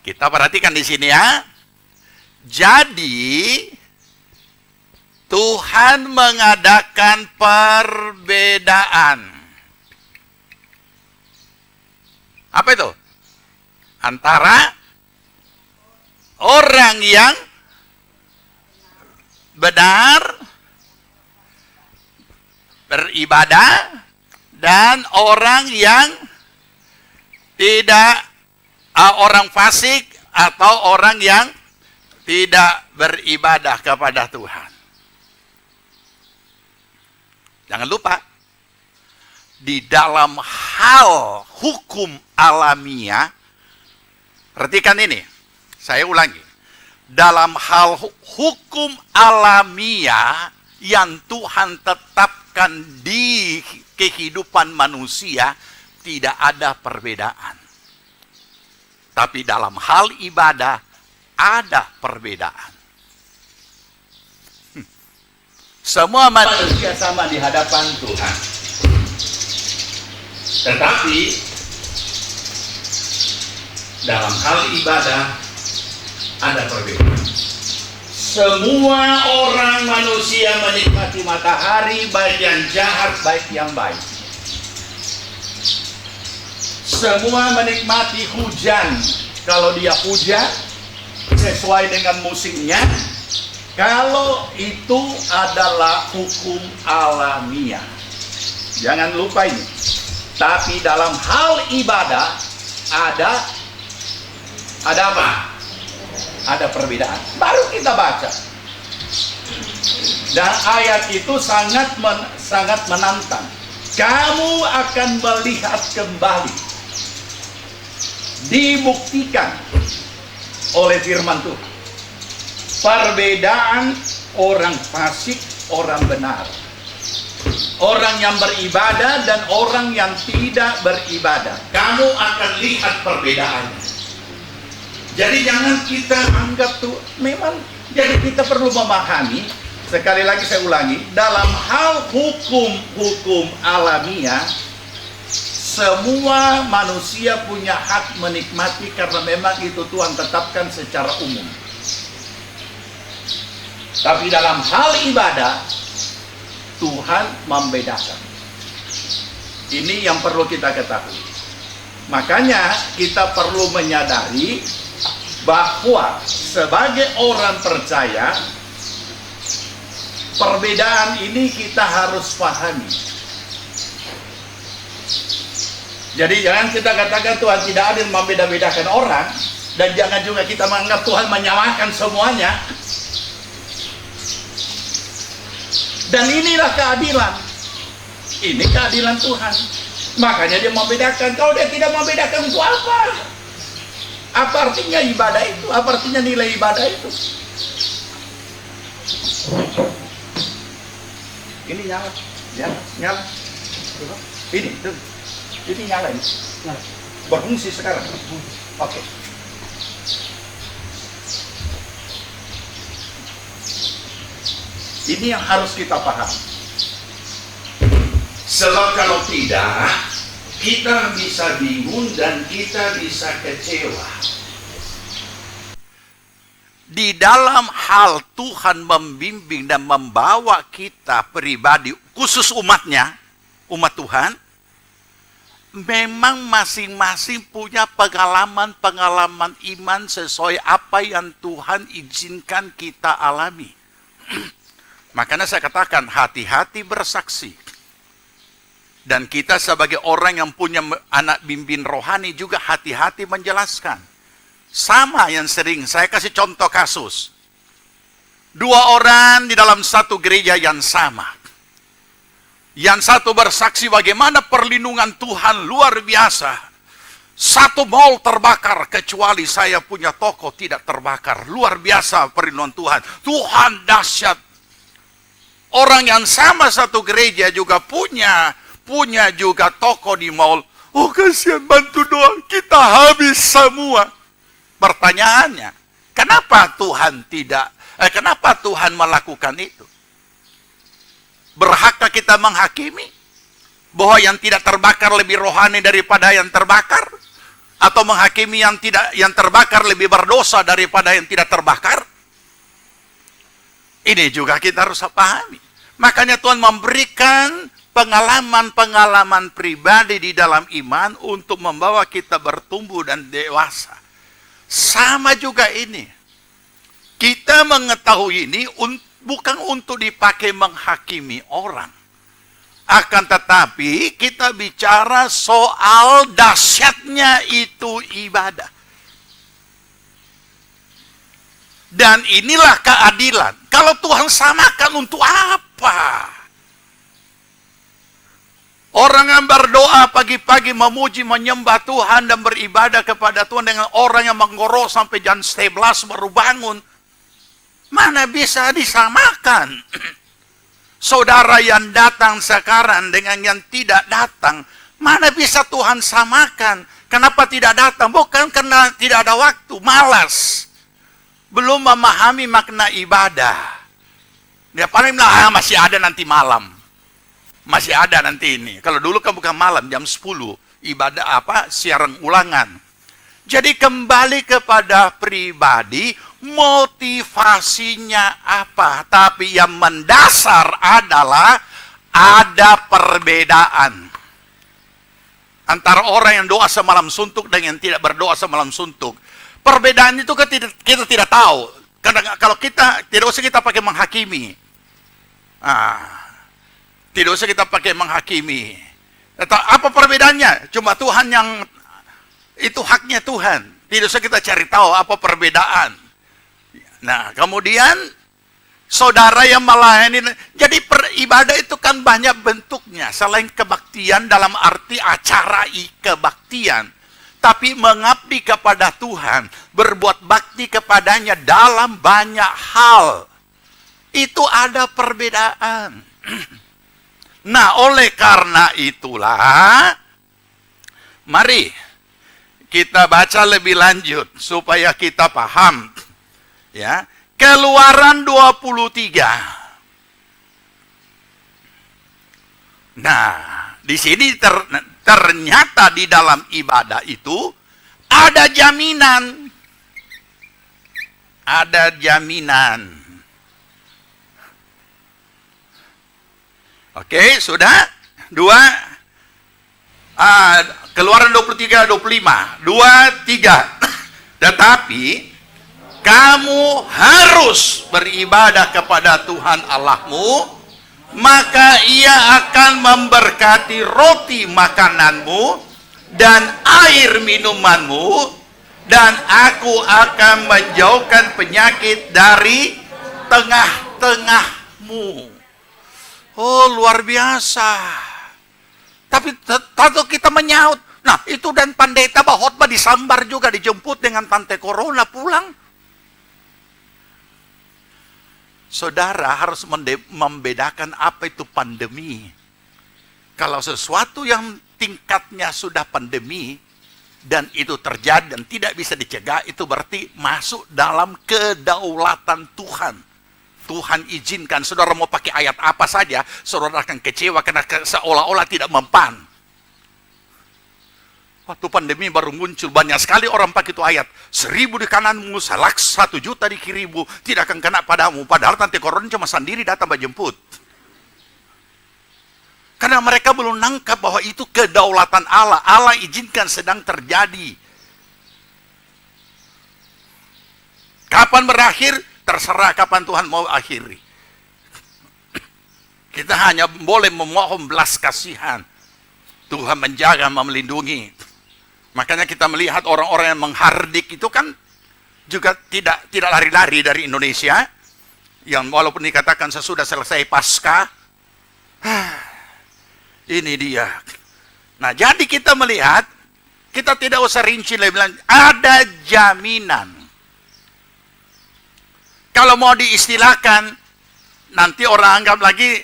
Kita perhatikan di sini ya. Jadi Tuhan mengadakan perbedaan. Apa itu? Antara orang yang benar beribadah dan orang yang tidak, orang fasik atau orang yang tidak beribadah kepada Tuhan. Jangan lupa, di dalam hal hukum alamiah, perhatikan ini, saya ulangi. Dalam hal hukum alamiah yang Tuhan tetapkan di kehidupan manusia, tidak ada perbedaan. Tapi dalam hal ibadah, ada perbedaan. Semua manusia sama di hadapan Tuhan. Tetapi dalam hal ibadah ada perbedaan. Semua orang manusia menikmati matahari, baik yang jahat, baik yang baik. Semua menikmati hujan. Kalau dia hujan, sesuai dengan musimnya. Kalau itu adalah hukum alamiah. Jangan lupa ini. Tapi dalam hal ibadah ada apa? Ada perbedaan. Baru kita baca. Dan ayat itu sangat menantang. Kamu akan melihat kembali. Dibuktikan oleh firman Tuhan. Perbedaan orang fasik, orang benar. Orang yang beribadah dan orang yang tidak beribadah. Kamu akan lihat perbedaannya. Jadi jangan kita anggap tuh, memang jadi kita perlu memahami, sekali lagi saya ulangi, dalam hal hukum alamiah, semua manusia punya hak menikmati karena memang itu Tuhan tetapkan secara umum. Tapi dalam hal ibadah, Tuhan membedakan. Ini yang perlu kita ketahui. Makanya kita perlu menyadari bahwa sebagai orang percaya, perbedaan ini kita harus pahami. Jadi jangan kita katakan Tuhan tidak adil membeda-bedakan orang, dan jangan juga kita menganggap Tuhan menyamakan semuanya. Dan inilah keadilan. Ini keadilan Tuhan. Makanya dia membedakan. Kalau dia tidak membedakan, itu apa? Apa artinya ibadah itu? Apa artinya nilai ibadah itu? Ini nyala. Nyala. Ini nyala ini. Berfungsi sekarang. Oke. Ini yang harus kita paham. Sebab kalau tidak, kita bisa bingung dan kita bisa kecewa. Di dalam hal Tuhan membimbing dan membawa kita pribadi, khusus umatnya, umat Tuhan, memang masing-masing punya pengalaman-pengalaman iman sesuai apa yang Tuhan izinkan kita alami. Makanya saya katakan hati-hati bersaksi. Dan kita sebagai orang yang punya anak bimbing rohani juga hati-hati menjelaskan. Sama yang sering, saya kasih contoh kasus. 2 orang di dalam satu gereja yang sama. Yang satu bersaksi bagaimana perlindungan Tuhan luar biasa. Satu mall terbakar, kecuali saya punya toko tidak terbakar. Luar biasa perlindungan Tuhan. Tuhan dahsyat. Orang yang sama satu gereja juga punya juga toko di mall. Oh kasihan, bantu doang, kita habis semua. Pertanyaannya, kenapa Tuhan melakukan itu? Berhakkah kita menghakimi bahwa yang tidak terbakar lebih rohani daripada yang terbakar? Atau menghakimi yang terbakar lebih berdosa daripada yang tidak terbakar? Ini juga kita harus pahami. Makanya Tuhan memberikan pengalaman-pengalaman pribadi di dalam iman untuk membawa kita bertumbuh dan dewasa. Sama juga ini. Kita mengetahui ini bukan untuk dipakai menghakimi orang. Akan tetapi kita bicara soal dahsyatnya itu ibadah. Dan inilah keadilan. Kalau Tuhan samakan untuk apa? Orang yang berdoa pagi-pagi memuji, menyembah Tuhan dan beribadah kepada Tuhan dengan orang yang menggorok sampai jam 11 baru bangun. Mana bisa disamakan? Saudara yang datang sekarang dengan yang tidak datang, mana bisa Tuhan samakan? Kenapa tidak datang? Bukan karena tidak ada waktu, malas. Belum memahami makna ibadah. Dia paling bilang, masih ada nanti malam. Masih ada nanti ini. Kalau dulu kan bukan malam, jam 10. Ibadah siaran ulangan. Jadi kembali kepada pribadi, motivasinya apa? Tapi yang mendasar adalah ada perbedaan antara orang yang doa semalam suntuk dengan yang tidak berdoa semalam suntuk. Perbedaan itu kita tidak tahu. Karena kalau kita tidak usah kita pakai menghakimi. Tidak usah kita pakai menghakimi. Apa perbedaannya? Cuma Tuhan yang itu haknya Tuhan. Tidak usah kita cari tahu apa perbedaan. Nah, kemudian saudara yang melayani. Jadi beribadah itu kan banyak bentuknya. Selain kebaktian dalam arti acara kebaktian. Tapi mengabdi kepada Tuhan. Berbuat bakti kepadanya dalam banyak hal. Itu ada perbedaan. Nah, oleh karena itulah, mari kita baca lebih lanjut supaya kita paham. Ya, Keluaran 23. Nah, di sini ternyata di dalam ibadah itu ada jaminan. Ada jaminan. Oke, sudah? Keluaran 23, 25. 23. Tetapi kamu harus beribadah kepada Tuhan Allahmu, maka Ia akan memberkati roti makananmu dan air minumanmu, dan aku akan menjauhkan penyakit dari tengah-tengahmu. Oh, luar biasa. Tapi tentu kita menyaut. Nah, itu dan pendeta khotbah disambar juga, dijemput dengan tante corona pulang. Saudara harus membedakan apa itu pandemi. Kalau sesuatu yang tingkatnya sudah pandemi dan itu terjadi dan tidak bisa dicegah, itu berarti masuk dalam kedaulatan Tuhan. Tuhan izinkan. Saudara mau pakai ayat apa saja, saudara akan kecewa karena seolah-olah tidak mempan. Waktu pandemi baru muncul, banyak sekali orang pakai itu ayat. 1.000 di kananmu, 1 juta di kirimu, tidak akan kena padamu. Padahal tante corona cuma sendiri datang menjemput. Karena mereka belum nangkap bahwa itu kedaulatan Allah. Allah izinkan sedang terjadi. Kapan berakhir? Terserah kapan Tuhan mau akhiri. Kita hanya boleh memohon belas kasihan. Tuhan menjaga, melindungi. Makanya kita melihat orang-orang yang menghardik itu kan juga tidak lari-lari dari Indonesia. Yang walaupun dikatakan sesudah selesai Paskah. Ini dia. Nah, jadi kita melihat kita tidak usah rinci lebih lanjut. Ada jaminan. Kalau mau diistilahkan, nanti orang anggap lagi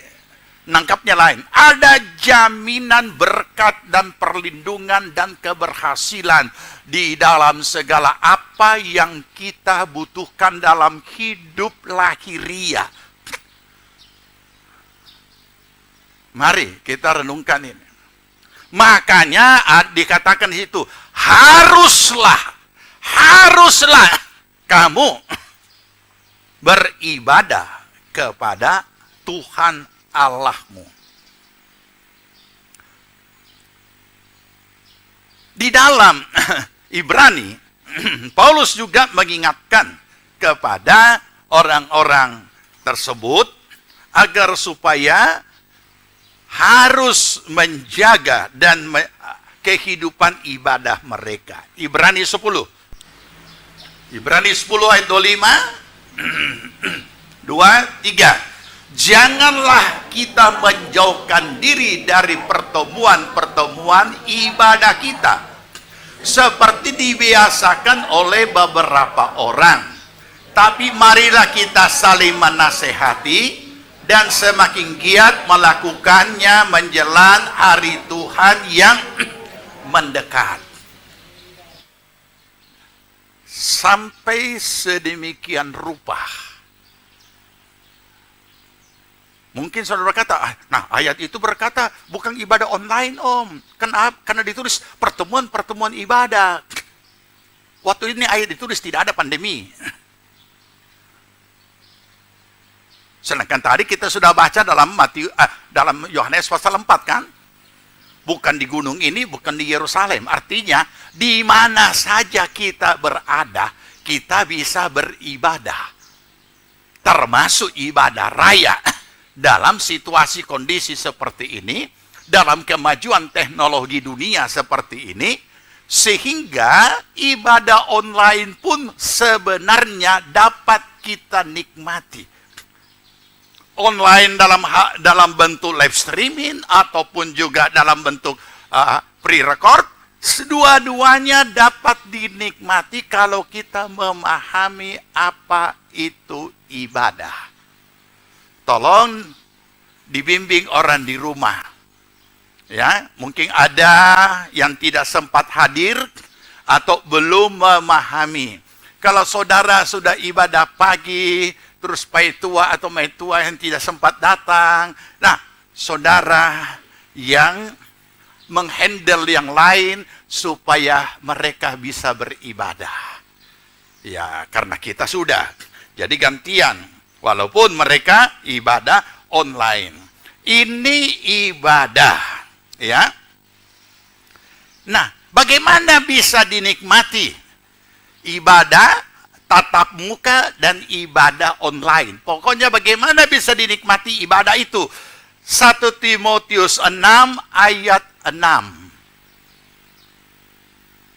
nangkapnya lain. Ada jaminan berkat dan perlindungan dan keberhasilan di dalam segala apa yang kita butuhkan dalam hidup lahiriah. Mari kita renungkan ini. Makanya dikatakan di situ, haruslah kamu beribadah kepada Tuhan Allahmu. Di dalam Ibrani, Paulus juga mengingatkan kepada orang-orang tersebut agar supaya harus menjaga dan kehidupan ibadah mereka. Ibrani 10. Ibrani 10 ayat 25. 2, 3. Janganlah kita menjauhkan diri dari pertemuan-pertemuan ibadah kita, seperti dibiasakan oleh beberapa orang. Tapi marilah kita saling menasehati, dan semakin giat melakukannya menjelang hari Tuhan yang mendekat. Sampai sedemikian rupa. Mungkin saudara berkata, nah ayat itu berkata bukan ibadah online om. Kenapa? Karena ditulis pertemuan-pertemuan ibadah. Waktu ini ayat ditulis tidak ada pandemi. Sedangkan tadi kita sudah baca dalam Yohanes pasal 4 kan? Bukan di gunung ini, bukan di Yerusalem. Artinya, di mana saja kita berada, kita bisa beribadah. Termasuk ibadah raya. Dalam situasi kondisi seperti ini, dalam kemajuan teknologi dunia seperti ini, sehingga ibadah online pun sebenarnya dapat kita nikmati. Online dalam bentuk live streaming ataupun juga dalam bentuk pre-record, dua-duanya dapat dinikmati kalau kita memahami apa itu ibadah. Tolong dibimbing orang di rumah. Ya, mungkin ada yang tidak sempat hadir atau belum memahami. Kalau saudara sudah ibadah pagi, terus paitua atau maitua yang tidak sempat datang. Nah, saudara yang menghandle yang lain supaya mereka bisa beribadah. Ya, karena kita sudah. Jadi gantian. Walaupun mereka ibadah online. Ini ibadah. Ya. Nah, bagaimana bisa dinikmati ibadah tatap muka dan ibadah online? Pokoknya bagaimana bisa dinikmati ibadah itu? 1 Timotius 6 ayat 6.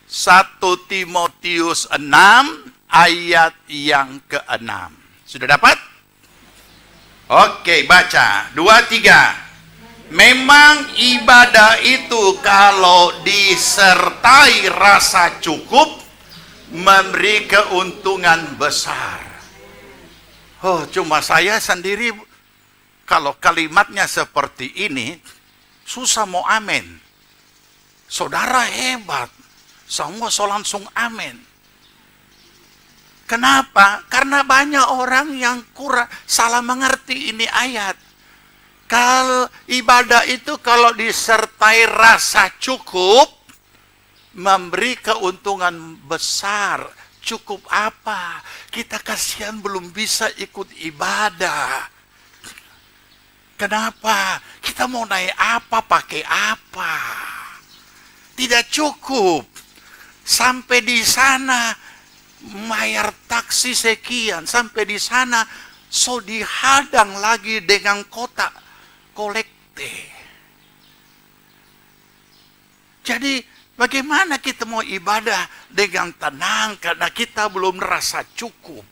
1 Timotius 6 ayat yang ke-6. Sudah dapat? Oke, baca. 2, 3. Memang ibadah itu kalau disertai rasa cukup, memberi keuntungan besar. Oh, cuma saya sendiri kalau kalimatnya seperti ini susah mau amin. Saudara hebat, semua langsung amin. Kenapa? Karena banyak orang yang salah mengerti ini ayat. Kalau ibadah itu kalau disertai rasa cukup, memberi keuntungan besar. Cukup apa? Kita kasihan belum bisa ikut ibadah. Kenapa? Kita mau naik apa, pakai apa? Tidak cukup. Sampai di sana, bayar taksi sekian. Sampai di sana, so dihadang lagi dengan kotak kolekte. Jadi, bagaimana kita mau ibadah dengan tenang karena kita belum merasa cukup?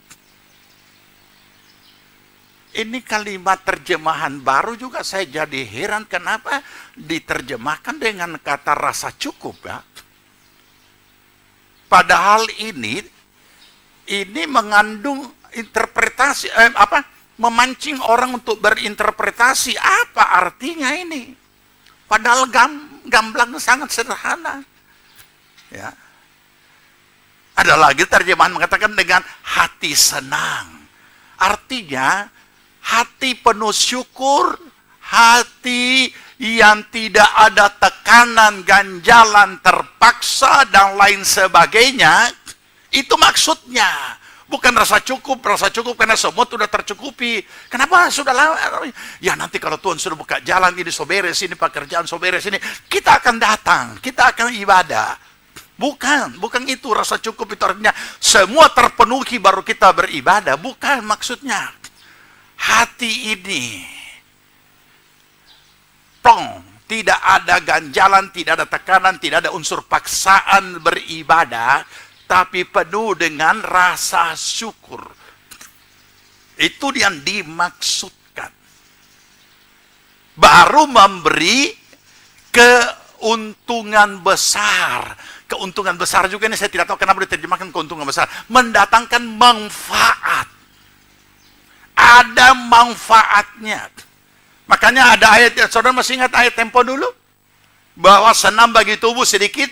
Ini kalimat terjemahan baru juga saya jadi heran kenapa diterjemahkan dengan kata rasa cukup ya. Padahal ini mengandung interpretasi, memancing orang untuk berinterpretasi. Apa artinya ini? Padahal gamblang sangat sederhana. Ya. Ada lagi terjemahan mengatakan dengan hati senang. Artinya hati penuh syukur, hati yang tidak ada tekanan, ganjalan, terpaksa, dan lain sebagainya. Itu maksudnya. Bukan rasa cukup karena semua sudah tercukupi. Kenapa? Sudah lama. Ya nanti kalau Tuhan sudah buka jalan, ini so beres, ini pekerjaan so beres, ini kita akan datang, kita akan ibadah. Bukan itu rasa cukup, itu artinya semua terpenuhi baru kita beribadah. Bukan maksudnya. Hati ini tidak ada ganjalan, tidak ada tekanan, tidak ada unsur paksaan beribadah, tapi penuh dengan rasa syukur. Itu yang dimaksudkan. Baru memberi keuntungan besar. Keuntungan besar juga ini saya tidak tahu kenapa diterjemahkan keuntungan besar. Mendatangkan manfaat. Ada manfaatnya. Makanya ada ayat, saudara masih ingat ayat tempo dulu? Bahwa senam bagi tubuh sedikit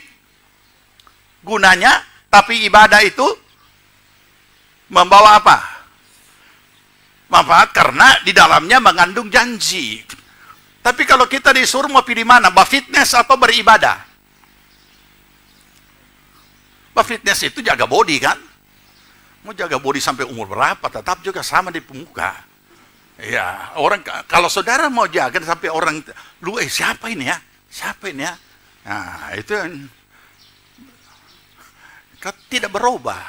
gunanya, tapi ibadah itu membawa apa? Manfaat karena di dalamnya mengandung janji. Tapi kalau kita disuruh mau pilih mana? Fitness atau beribadah? Fitness itu jaga body kan? Mau jaga body sampai umur berapa, tetap juga sama di pemuka. Ya, orang kalau saudara mau jaga sampai orang lu siapa ini ya? Siapa ini ya? Nah, itu tidak berubah.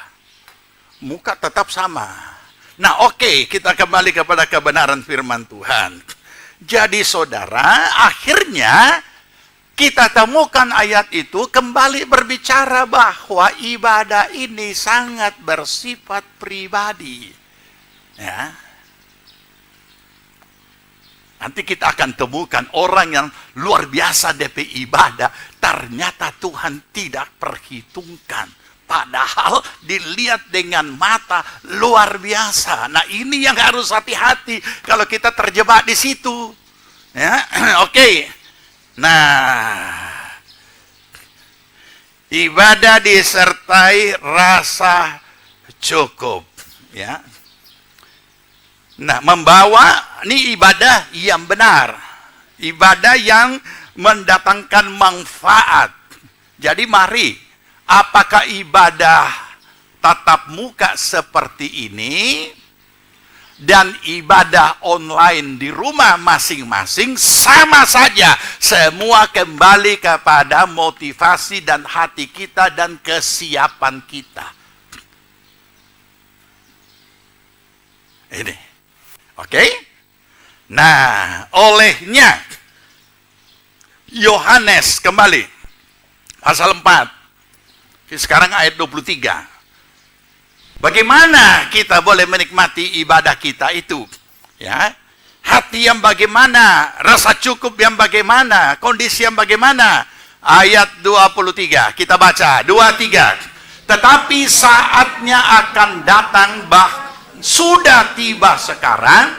Muka tetap sama. Nah, oke, kita kembali kepada kebenaran firman Tuhan. Jadi saudara, akhirnya kita temukan ayat itu kembali berbicara bahwa ibadah ini sangat bersifat pribadi. Ya. Nanti kita akan temukan orang yang luar biasa DP ibadah, ternyata Tuhan tidak perhitungkan. Padahal dilihat dengan mata luar biasa. Nah, ini yang harus hati-hati kalau kita terjebak di situ. Ya, oke. Nah, ibadah disertai rasa cukup, ya. Nah, membawa ini ibadah yang benar, ibadah yang mendatangkan manfaat. Jadi mari, apakah ibadah tatap muka seperti ini dan ibadah online di rumah masing-masing sama saja. Semua kembali kepada motivasi dan hati kita dan kesiapan kita. Ini. Oke? Nah, olehnya Yohanes kembali pasal 4. Sekarang ayat 23. Bagaimana kita boleh menikmati ibadah kita itu? Ya, hati yang bagaimana, rasa cukup yang bagaimana, kondisi yang bagaimana? Ayat 23, kita baca 23. Tetapi saatnya akan datang, sudah tiba sekarang,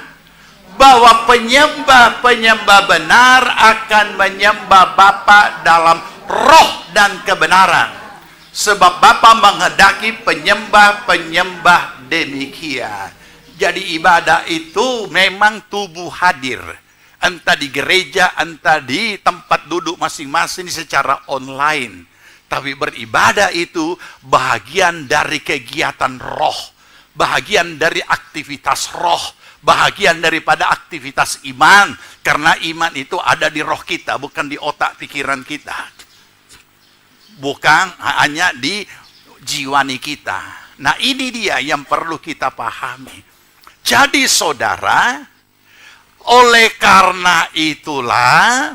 bahwa penyembah-penyembah benar akan menyembah Bapa dalam roh dan kebenaran. Sebab Bapa menghendaki penyembah-penyembah demikian. Jadi ibadah itu memang tubuh hadir. Entah di gereja, entah di tempat duduk masing-masing secara online. Tapi beribadah itu bagian dari kegiatan roh. Bagian dari aktivitas roh. Bagian daripada aktivitas iman. Karena iman itu ada di roh kita, bukan di otak pikiran kita. Bukan hanya di jiwani kita. Nah, ini dia yang perlu kita pahami. Jadi saudara, oleh karena itulah,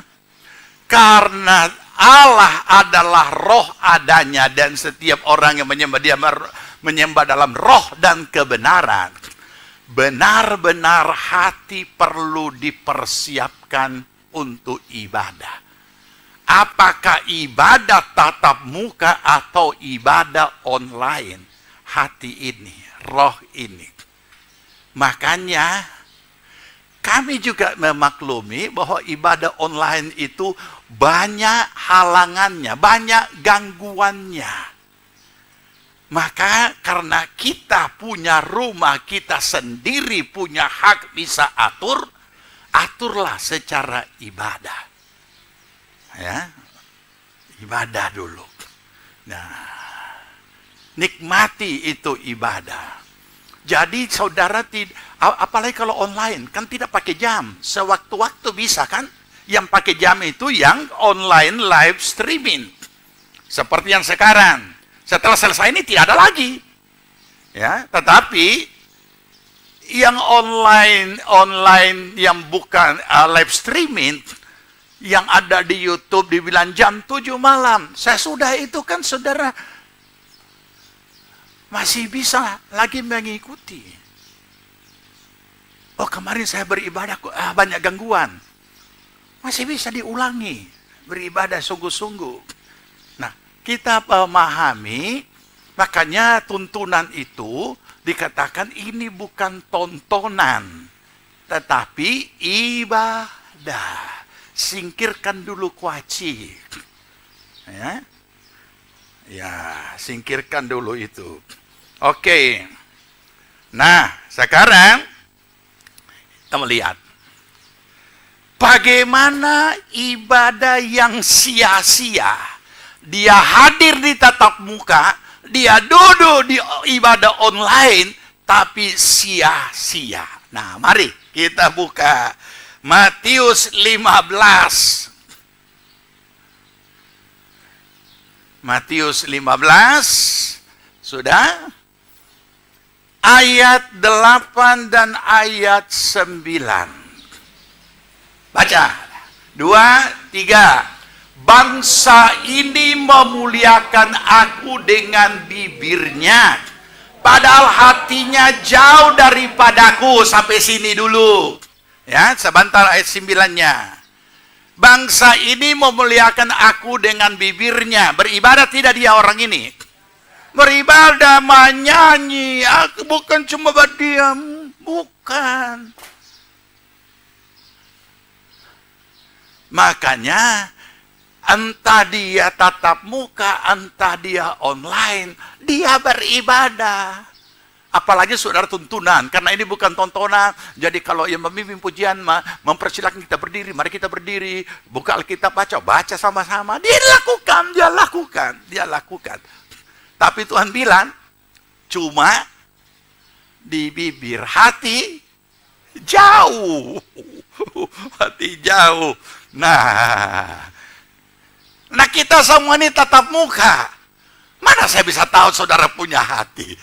karena Allah adalah roh adanya dan setiap orang yang menyembah dia menyembah dalam roh dan kebenaran. Benar-benar hati perlu dipersiapkan untuk ibadah. apakah ibadah tatap muka atau ibadah online? Hati ini, roh ini. Makanya kami juga memaklumi bahwa ibadah online itu banyak halangannya, banyak gangguannya. Maka karena kita punya rumah, kita sendiri punya hak bisa aturlah secara ibadah. Ya, ibadah dulu. Nah, nikmati itu ibadah. Jadi saudara apalagi kalau online kan tidak pakai jam, sewaktu-waktu bisa kan? Yang pakai jam itu yang online live streaming, seperti yang sekarang. Setelah selesai ini tidak ada lagi, ya. Tetapi yang online yang bukan live streaming, yang ada di YouTube dibilang jam 7 malam. Sesudah itu kan saudara masih bisa lagi mengikuti. Oh, kemarin saya beribadah banyak gangguan. Masih bisa diulangi. Beribadah sungguh-sungguh. Nah, kita memahami, makanya tuntunan itu dikatakan ini bukan tontonan, tetapi ibadah. Singkirkan dulu kewaci. Ya, singkirkan dulu itu. Oke. Nah, sekarang kita melihat bagaimana ibadah yang sia-sia. Dia hadir di tatap muka, dia duduk di ibadah online, tapi sia-sia. Nah, mari kita buka Matius 15. Matius 15. Sudah? Ayat 8 dan ayat 9. Baca. 2, 3. Bangsa ini memuliakan aku dengan bibirnya, padahal hatinya jauh daripadaku. Sampai sini dulu. Ya, sebentar ayat 9-nya. Bangsa ini memuliakan aku dengan bibirnya. Beribadah tidak dia orang ini? Beribadah, menyanyi. Aku bukan cuma berdiam. Bukan. Makanya, entah dia tatap muka, entah dia online, dia beribadah. Apalagi saudara tuntunan, karena ini bukan tontonan. Jadi kalau yang memimpin pujian mempersilakan kita berdiri, mari kita berdiri, buka Alkitab, baca sama-sama. Dia lakukan. Tapi Tuhan bilang, cuma di bibir, hati jauh. Hati jauh. Nah kita semua ini tatap muka. Mana saya bisa tahu saudara punya hati?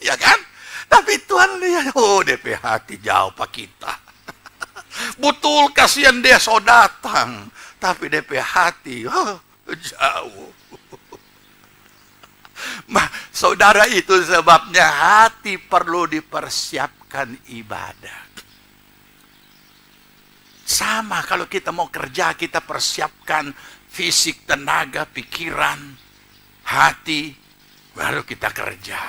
Ya kan? Tapi Tuhan lihat, DP hati jauh pak kita. Betul, kasihan dia so datang. Tapi DP hati, jauh. Saudara, itu sebabnya hati perlu dipersiapkan ibadah. Sama kalau kita mau kerja, kita persiapkan fisik, tenaga, pikiran, hati, baru kita kerja.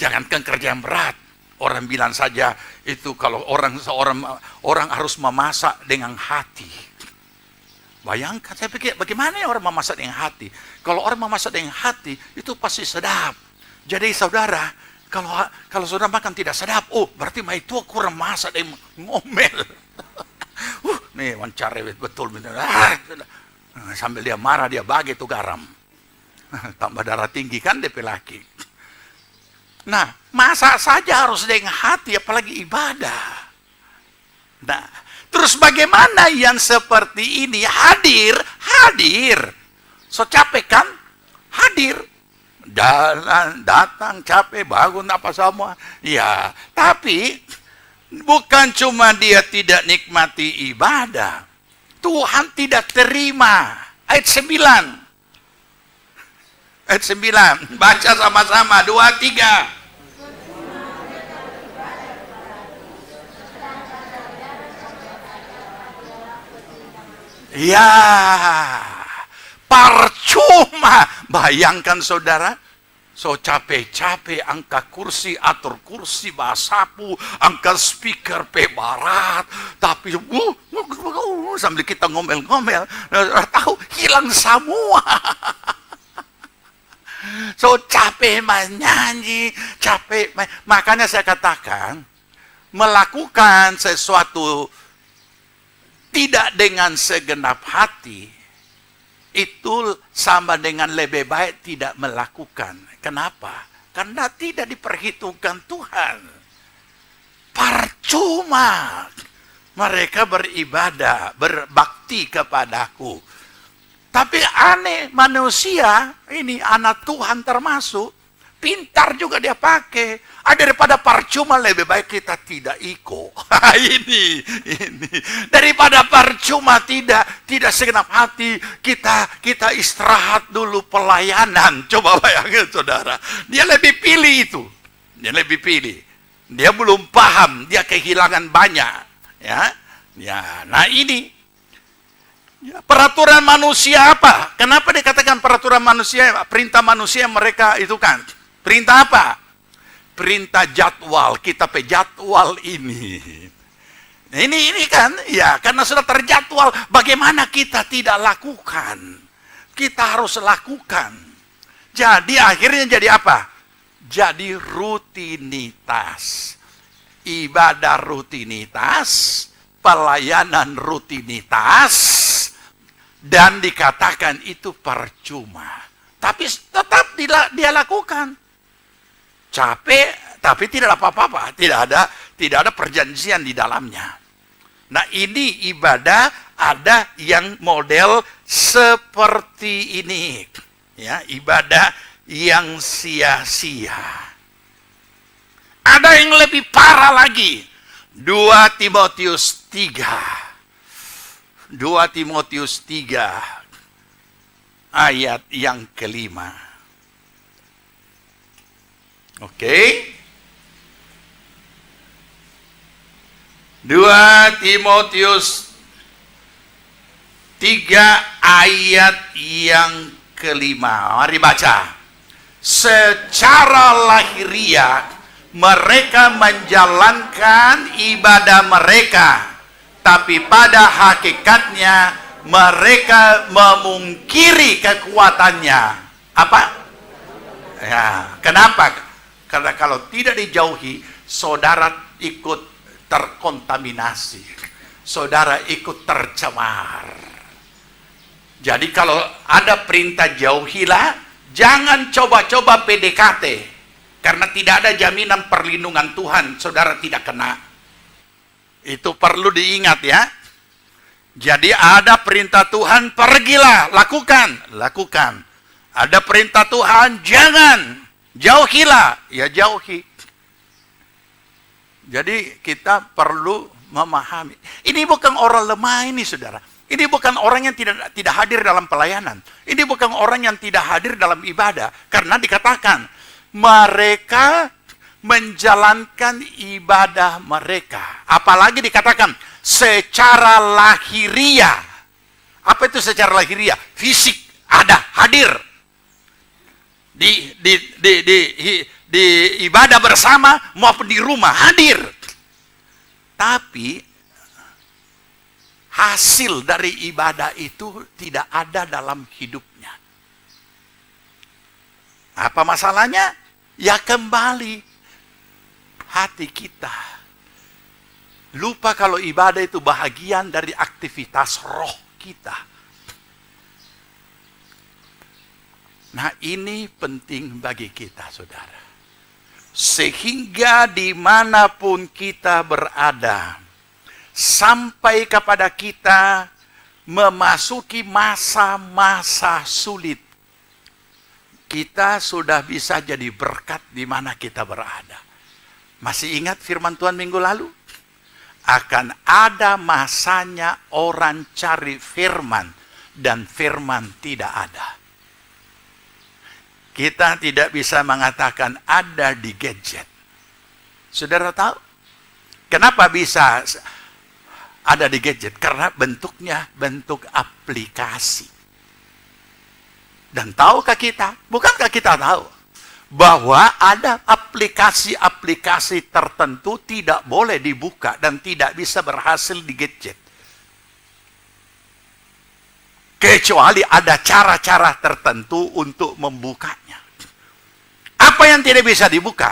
Jangankan kerja yang berat. Orang bilang saja itu kalau orang harus memasak dengan hati. Bayangkan, saya pikir bagaimana ya orang memasak dengan hati? Kalau orang memasak dengan hati itu pasti sedap. Jadi saudara, kalau saudara makan tidak sedap, berarti itu kurang masak dengan ngomel. Nih wancarewet betul betul. Sambil dia marah dia bagi itu garam. Tambah darah tinggi kan DP laki. Nah, masak saja harus dengan hati, apalagi ibadah. Nah, terus bagaimana yang seperti ini? Hadir. So capek kan? Hadir. Datang capek, bangun apa semua. Ya, tapi bukan cuma dia tidak nikmati ibadah. Tuhan tidak terima. Ayat 9. Ayat 9, baca sama-sama, 2, 3. Ya, Percuma. Bayangkan saudara, so capek-capek angkat kursi, atur kursi, basapu, angkat speaker barat, tapi sambil kita ngomel-ngomel, tahu hilang semua. So capek menyanyi, capek. Makanya saya katakan, melakukan sesuatu tidak dengan segenap hati, itu sama dengan lebih baik tidak melakukan. Kenapa? Karena tidak diperhitungkan Tuhan. Percuma mereka beribadah, berbakti kepadaku. Tapi aneh, manusia, ini anak Tuhan termasuk, pintar juga dia pakai. Daripada percuma lebih baik kita tidak ikut. ini. Daripada percuma tidak segenap hati, kita istirahat dulu pelayanan. Coba bayangin saudara. Dia lebih pilih itu. Dia belum paham, dia kehilangan banyak. Ya, nah ini. Peraturan manusia apa? Kenapa dikatakan peraturan manusia? Perintah manusia mereka itu kan. Perintah apa? Perintah jadwal. Kita jadwal ini. Ini kan, ya karena sudah terjadwal. Bagaimana kita tidak lakukan? Kita harus lakukan. Jadi akhirnya jadi apa? Jadi rutinitas. Ibadah rutinitas, pelayanan rutinitas. Dan dikatakan itu percuma. Tapi tetap dia lakukan. Capek, tapi tidak apa-apa. Tidak ada perjanjian di dalamnya. Nah ini ibadah ada yang model seperti ini. Ya, ibadah yang sia-sia. Ada yang lebih parah lagi. 2 Timotius 3 ayat yang kelima. Oke. 2 Timotius 3 ayat yang kelima. Mari baca. Secara lahiriah mereka menjalankan ibadah mereka, tapi pada hakikatnya mereka memungkiri kekuatannya. Apa? Ya, kenapa? Karena kalau tidak dijauhi, saudara ikut terkontaminasi. Saudara ikut tercemar. Jadi kalau ada perintah jauhilah, jangan coba-coba PDKT. Karena tidak ada jaminan perlindungan Tuhan, saudara tidak kena. Itu perlu diingat ya. Jadi ada perintah Tuhan, pergilah, lakukan. Ada perintah Tuhan, jangan, jauhilah, ya jauhi. Jadi kita perlu memahami. Ini bukan orang lemah ini saudara. Ini bukan orang yang tidak hadir dalam pelayanan. Ini bukan orang yang tidak hadir dalam ibadah. Karena dikatakan, mereka menjalankan ibadah mereka. Apalagi dikatakan secara lahiriah. Apa itu secara lahiriah? Fisik ada, hadir. Di ibadah bersama maupun di rumah hadir. Tapi hasil dari ibadah itu tidak ada dalam hidupnya. Apa masalahnya? Ya kembali hati kita. Lupa kalau ibadah itu bahagian dari aktivitas roh kita. Nah ini penting bagi kita saudara. Sehingga dimanapun kita berada, sampai kepada kita memasuki masa-masa sulit, kita sudah bisa jadi berkat di mana kita berada. Masih ingat firman Tuhan minggu lalu? Akan ada masanya orang cari firman dan firman tidak ada. Kita tidak bisa mengatakan ada di gadget. Saudara tahu? Kenapa bisa ada di gadget? Karena bentuknya bentuk aplikasi. Dan tahukah kita, bukankah kita tahu bahwa ada aplikasi-aplikasi tertentu tidak boleh dibuka dan tidak bisa berhasil di gadget. Kecuali ada cara-cara tertentu untuk membukanya. Apa yang tidak bisa dibuka?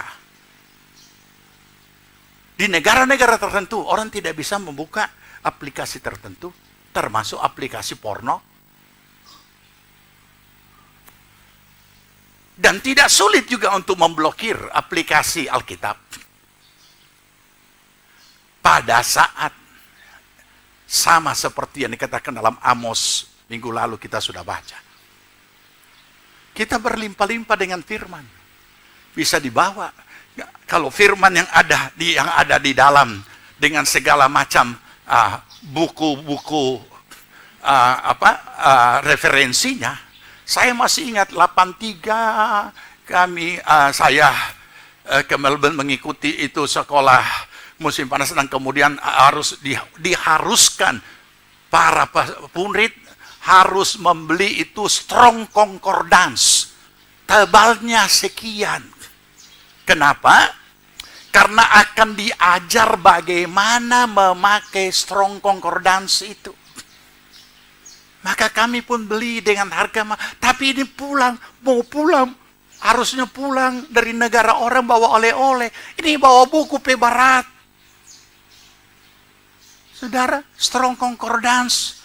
Di negara-negara tertentu, orang tidak bisa membuka aplikasi tertentu, termasuk aplikasi porno. Dan tidak sulit juga untuk memblokir aplikasi Alkitab. Pada saat sama seperti yang dikatakan dalam Amos minggu lalu kita sudah baca. Kita berlimpah-limpah dengan firman. Bisa dibawa. Kalau firman yang ada di dalam dengan segala macam buku-buku referensinya. Saya masih ingat 83 saya ke Melbourne mengikuti itu sekolah musim panas dan kemudian harus diharuskan para murid harus membeli itu Strong Concordance. Tebalnya sekian. Kenapa? Karena akan diajar bagaimana memakai Strong Concordance itu. Maka kami pun beli dengan harga tapi ini mau pulang. Harusnya pulang dari negara orang bawa oleh-oleh. Ini bawa buku Barat. Saudara, Strong Concordance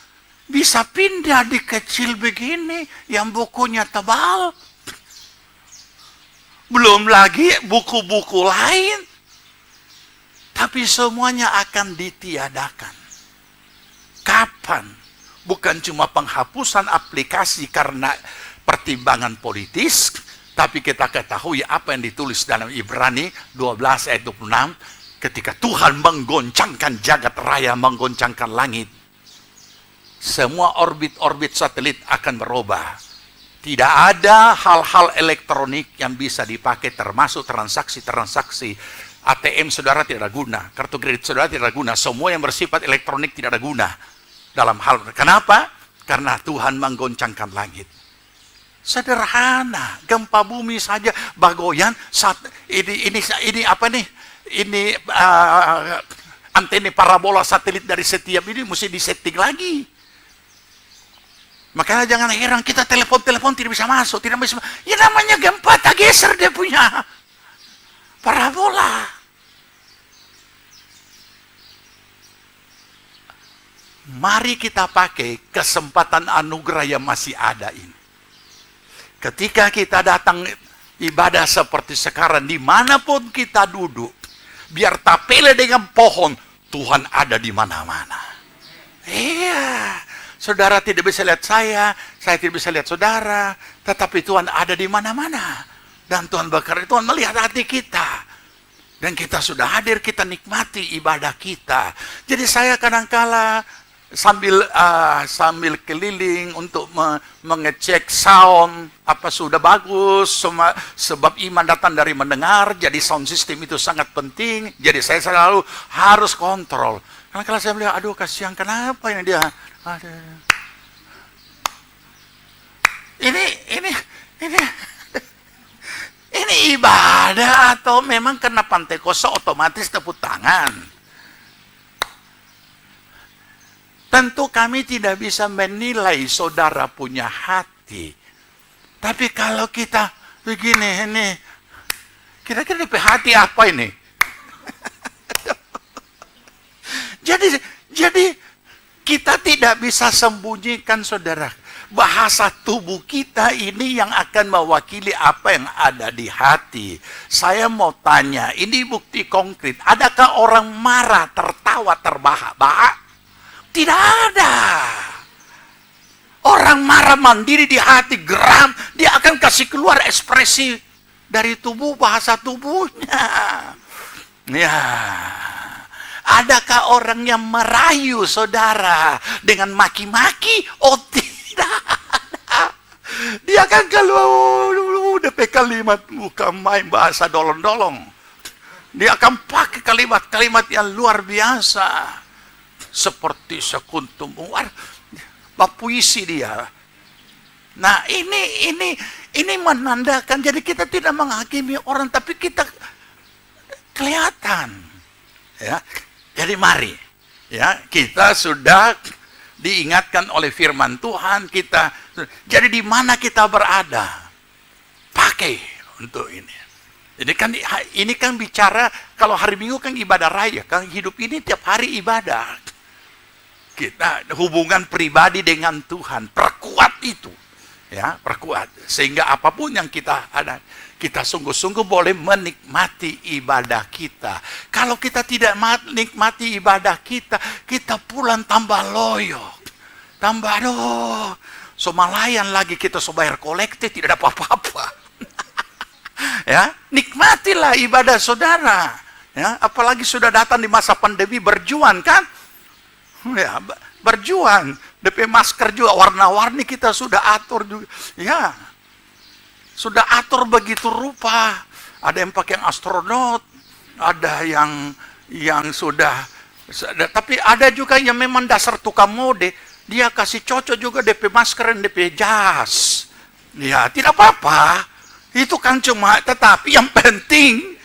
bisa pindah di kecil begini yang bukunya tebal. Belum lagi buku-buku lain. Tapi semuanya akan ditiadakan. Kapan? Bukan cuma penghapusan aplikasi karena pertimbangan politis, tapi kita ketahui apa yang ditulis dalam Ibrani 12 ayat 26, ketika Tuhan menggoncangkan jagat raya, menggoncangkan langit, semua orbit-orbit satelit akan berubah. Tidak ada hal-hal elektronik yang bisa dipakai, termasuk transaksi-transaksi. ATM saudara tidak ada guna, kartu kredit saudara tidak ada guna, semua yang bersifat elektronik tidak ada guna. Dalam hal, kenapa? Karena Tuhan menggoncangkan langit. Sederhana, gempa bumi saja, bagoyan, ini apa nih? Ini antena parabola satelit dari setiap ini mesti disetting lagi. Makanya jangan heran kita telepon tidak bisa masuk, tidak bisa. Ya namanya gempa, tak geser dia punya parabola. Mari kita pakai kesempatan anugerah yang masih ada ini. Ketika kita datang ibadah seperti sekarang, dimanapun kita duduk, biar tapele dengan pohon, Tuhan ada di mana-mana. Iya, saudara tidak bisa lihat saya tidak bisa lihat saudara, tetapi Tuhan ada di mana-mana. Dan Tuhan bekerja, Tuhan melihat hati kita. Dan kita sudah hadir, kita nikmati ibadah kita. Jadi saya kadang-kala sambil keliling untuk mengecek sound apa sudah bagus, sebab iman datang dari mendengar, jadi sound system itu sangat penting. Jadi saya selalu harus kontrol. Karena kalau saya melihat, aduh kasihan, kenapa ini dia? Ini ibadah atau memang karena Pentekoste otomatis tepuk tangan? Tentu kami tidak bisa menilai saudara punya hati. Tapi kalau kita begini, ini kira-kira hati apa ini? Jadi kita tidak bisa sembunyikan saudara. Bahasa tubuh kita ini yang akan mewakili apa yang ada di hati. Saya mau tanya, ini bukti konkret. Adakah orang marah, tertawa, terbahak-bahak? Tidak ada. Orang marah mandiri di hati, geram, dia akan kasih keluar ekspresi dari tubuh, bahasa tubuhnya. Ya. Adakah orang yang merayu saudara dengan maki-maki? Oh tidak ada. Dia akan keluar DP kalimat, bukan main bahasa dolong-dolong. Dia akan pakai kalimat-kalimat yang luar biasa. Seperti sekuntum puisi dia. Nah, ini menandakan, jadi kita tidak menghakimi orang, tapi kita kelihatan. Ya, jadi mari, ya, kita sudah diingatkan oleh firman Tuhan kita. Jadi di mana kita berada, pakai untuk ini. Ini kan bicara, kalau hari Minggu kan ibadah raya, kan hidup ini tiap hari ibadah. Kita hubungan pribadi dengan Tuhan, perkuat itu. Ya, perkuat. Sehingga apapun yang kita ada, kita sungguh-sungguh boleh menikmati ibadah kita. Kalau kita tidak menikmati ibadah kita, kita pulang tambah loyo. Tambah, aduh, somalayan lagi kita bayar kolektif, tidak ada apa-apa. Ya, nikmatilah ibadah saudara. Ya, apalagi sudah datang di masa pandemi, berjuang kan? Ya, berjuang. DP masker juga warna-warni kita sudah atur juga. Ya, sudah atur begitu rupa. Ada yang pakai astronot, ada yang sudah, tapi ada juga yang memang dasar tukang mode. Dia kasih cocok juga DP masker dan DP jas. Ya, tidak apa-apa. Itu kan cuma, tetapi yang penting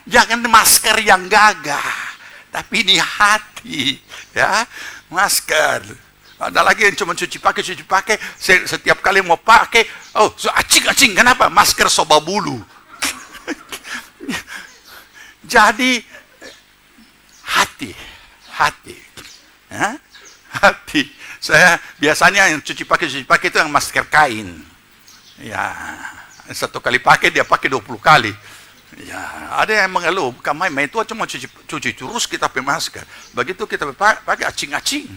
jangan masker yang gagah, tapi ini hati, ya, masker. Ada lagi yang cuma cuci pakai, setiap kali mau pakai, oh, acing, kenapa? Masker soba bulu. Jadi hati, ya? Hati. Saya biasanya yang cuci pakai itu yang masker kain. Ya, satu kali pakai dia pakai 20 kali. Ya, ada yang mengeluh, kamai itu cuma cuci terus kita pakai masker. Begitu kita pakai acing.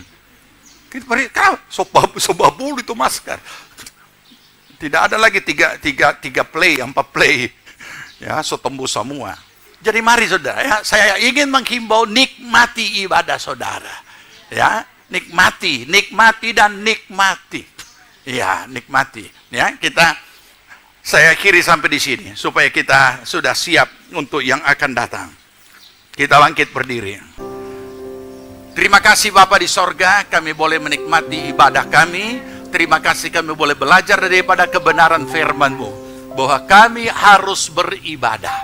Kita pakai soba bulu itu masker. Tidak ada lagi tiga play, 4 play. Ya, so tembus semua. Jadi mari saudara, ya, saya ingin menghimbau nikmati ibadah saudara. Ya, nikmati dan nikmati. Ya, nikmati. Ya, saya akhiri sampai di sini supaya kita sudah siap untuk yang akan datang. Kita bangkit berdiri. Terima kasih Bapa di sorga, kami boleh menikmati ibadah kami. Terima kasih kami boleh belajar daripada kebenaran firman-Mu, bahwa kami harus beribadah,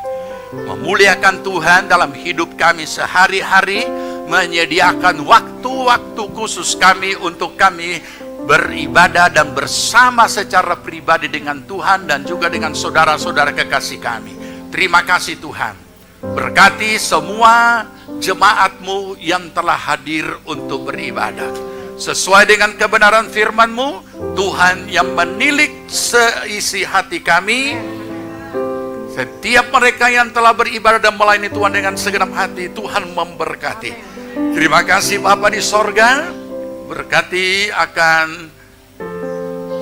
memuliakan Tuhan dalam hidup kami sehari-hari, menyediakan waktu-waktu khusus kami untuk kami beribadah dan bersama secara pribadi dengan Tuhan dan juga dengan saudara-saudara kekasih kami. Terima kasih Tuhan. Berkati semua jemaat-Mu yang telah hadir untuk beribadah. Sesuai dengan kebenaran firman-Mu, Tuhan yang menilik seisi hati kami. Setiap mereka yang telah beribadah dan melayani Tuhan dengan segenap hati, Tuhan memberkati. Terima kasih Bapa di sorga. Berkati akan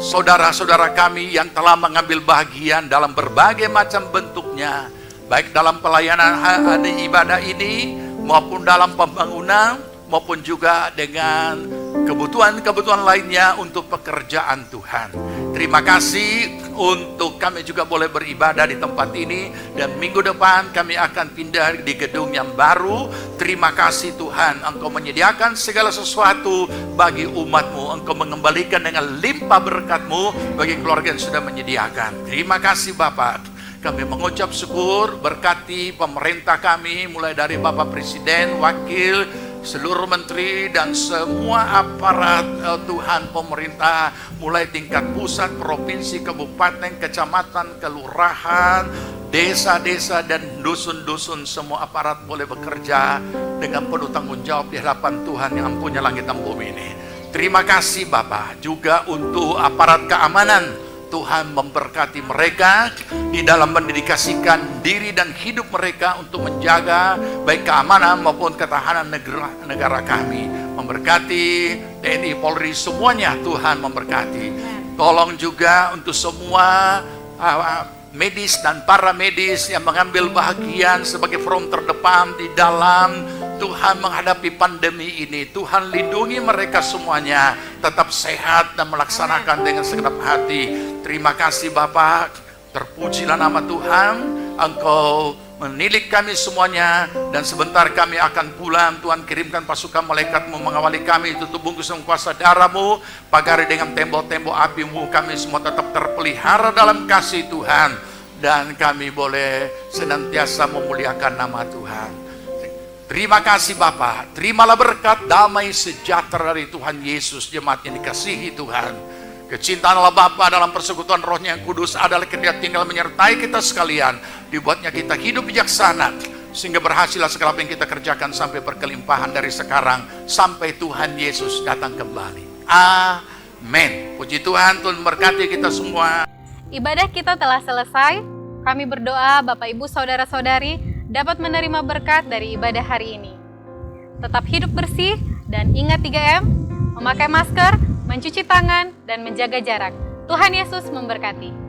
saudara-saudara kami yang telah mengambil bagian dalam berbagai macam bentuknya, baik dalam pelayanan hari ibadah ini, maupun dalam pembangunan, maupun juga dengan kebutuhan-kebutuhan lainnya untuk pekerjaan Tuhan. Terima kasih untuk kami juga boleh beribadah di tempat ini, dan minggu depan kami akan pindah di gedung yang baru. Terima kasih Tuhan, Engkau menyediakan segala sesuatu bagi umat-Mu. Engkau mengembalikan dengan limpah berkat-Mu bagi keluarga yang sudah menyediakan. Terima kasih Bapa. Kami mengucap syukur, berkati pemerintah kami, mulai dari Bapak Presiden, Wakil, seluruh menteri dan semua aparat Tuhan pemerintah, mulai tingkat pusat, provinsi, kabupaten, kecamatan, kelurahan, desa-desa dan dusun-dusun, semua aparat boleh bekerja dengan penuh tanggung jawab di hadapan Tuhan yang punya langit dan bumi ini. Terima kasih Bapak, juga untuk aparat keamanan. Tuhan memberkati mereka di dalam mendedikasikan diri dan hidup mereka untuk menjaga baik keamanan maupun ketahanan negara kami. Memberkati TNI, Polri, semuanya Tuhan memberkati. Tolong juga untuk semua medis dan para medis yang mengambil bagian sebagai front terdepan di dalam Tuhan menghadapi pandemi ini. Tuhan lindungi mereka semuanya, tetap sehat dan melaksanakan dengan segenap hati. Terima kasih Bapak, terpujilah nama Tuhan. Engkau menilik kami semuanya, dan sebentar kami akan pulang. Tuhan, kirimkan pasukan malaikat-Mu mengawali kami, tutup bungkus dengan kuasa darah-Mu, pagari dengan tembok-tembok api-Mu, kami semua tetap terpelihara dalam kasih Tuhan, dan kami boleh senantiasa memuliakan nama Tuhan. Terima kasih Bapa, terimalah berkat, damai, sejahtera dari Tuhan Yesus, jemaat yang dikasihi Tuhan. Kecintaan Allah Bapa dalam persekutuan Roh-Nya yang kudus adalah Dia tinggal menyertai kita sekalian. Dibuatnya kita hidup bijaksana, sehingga berhasillah segala apa yang kita kerjakan sampai berkelimpahan dari sekarang sampai Tuhan Yesus datang kembali. Amin. Puji Tuhan, Tuhan memberkati kita semua. Ibadah kita telah selesai. Kami berdoa Bapak Ibu Saudara-saudari dapat menerima berkat dari ibadah hari ini. Tetap hidup bersih dan ingat 3M, memakai masker, mencuci tangan, dan menjaga jarak. Tuhan Yesus memberkati.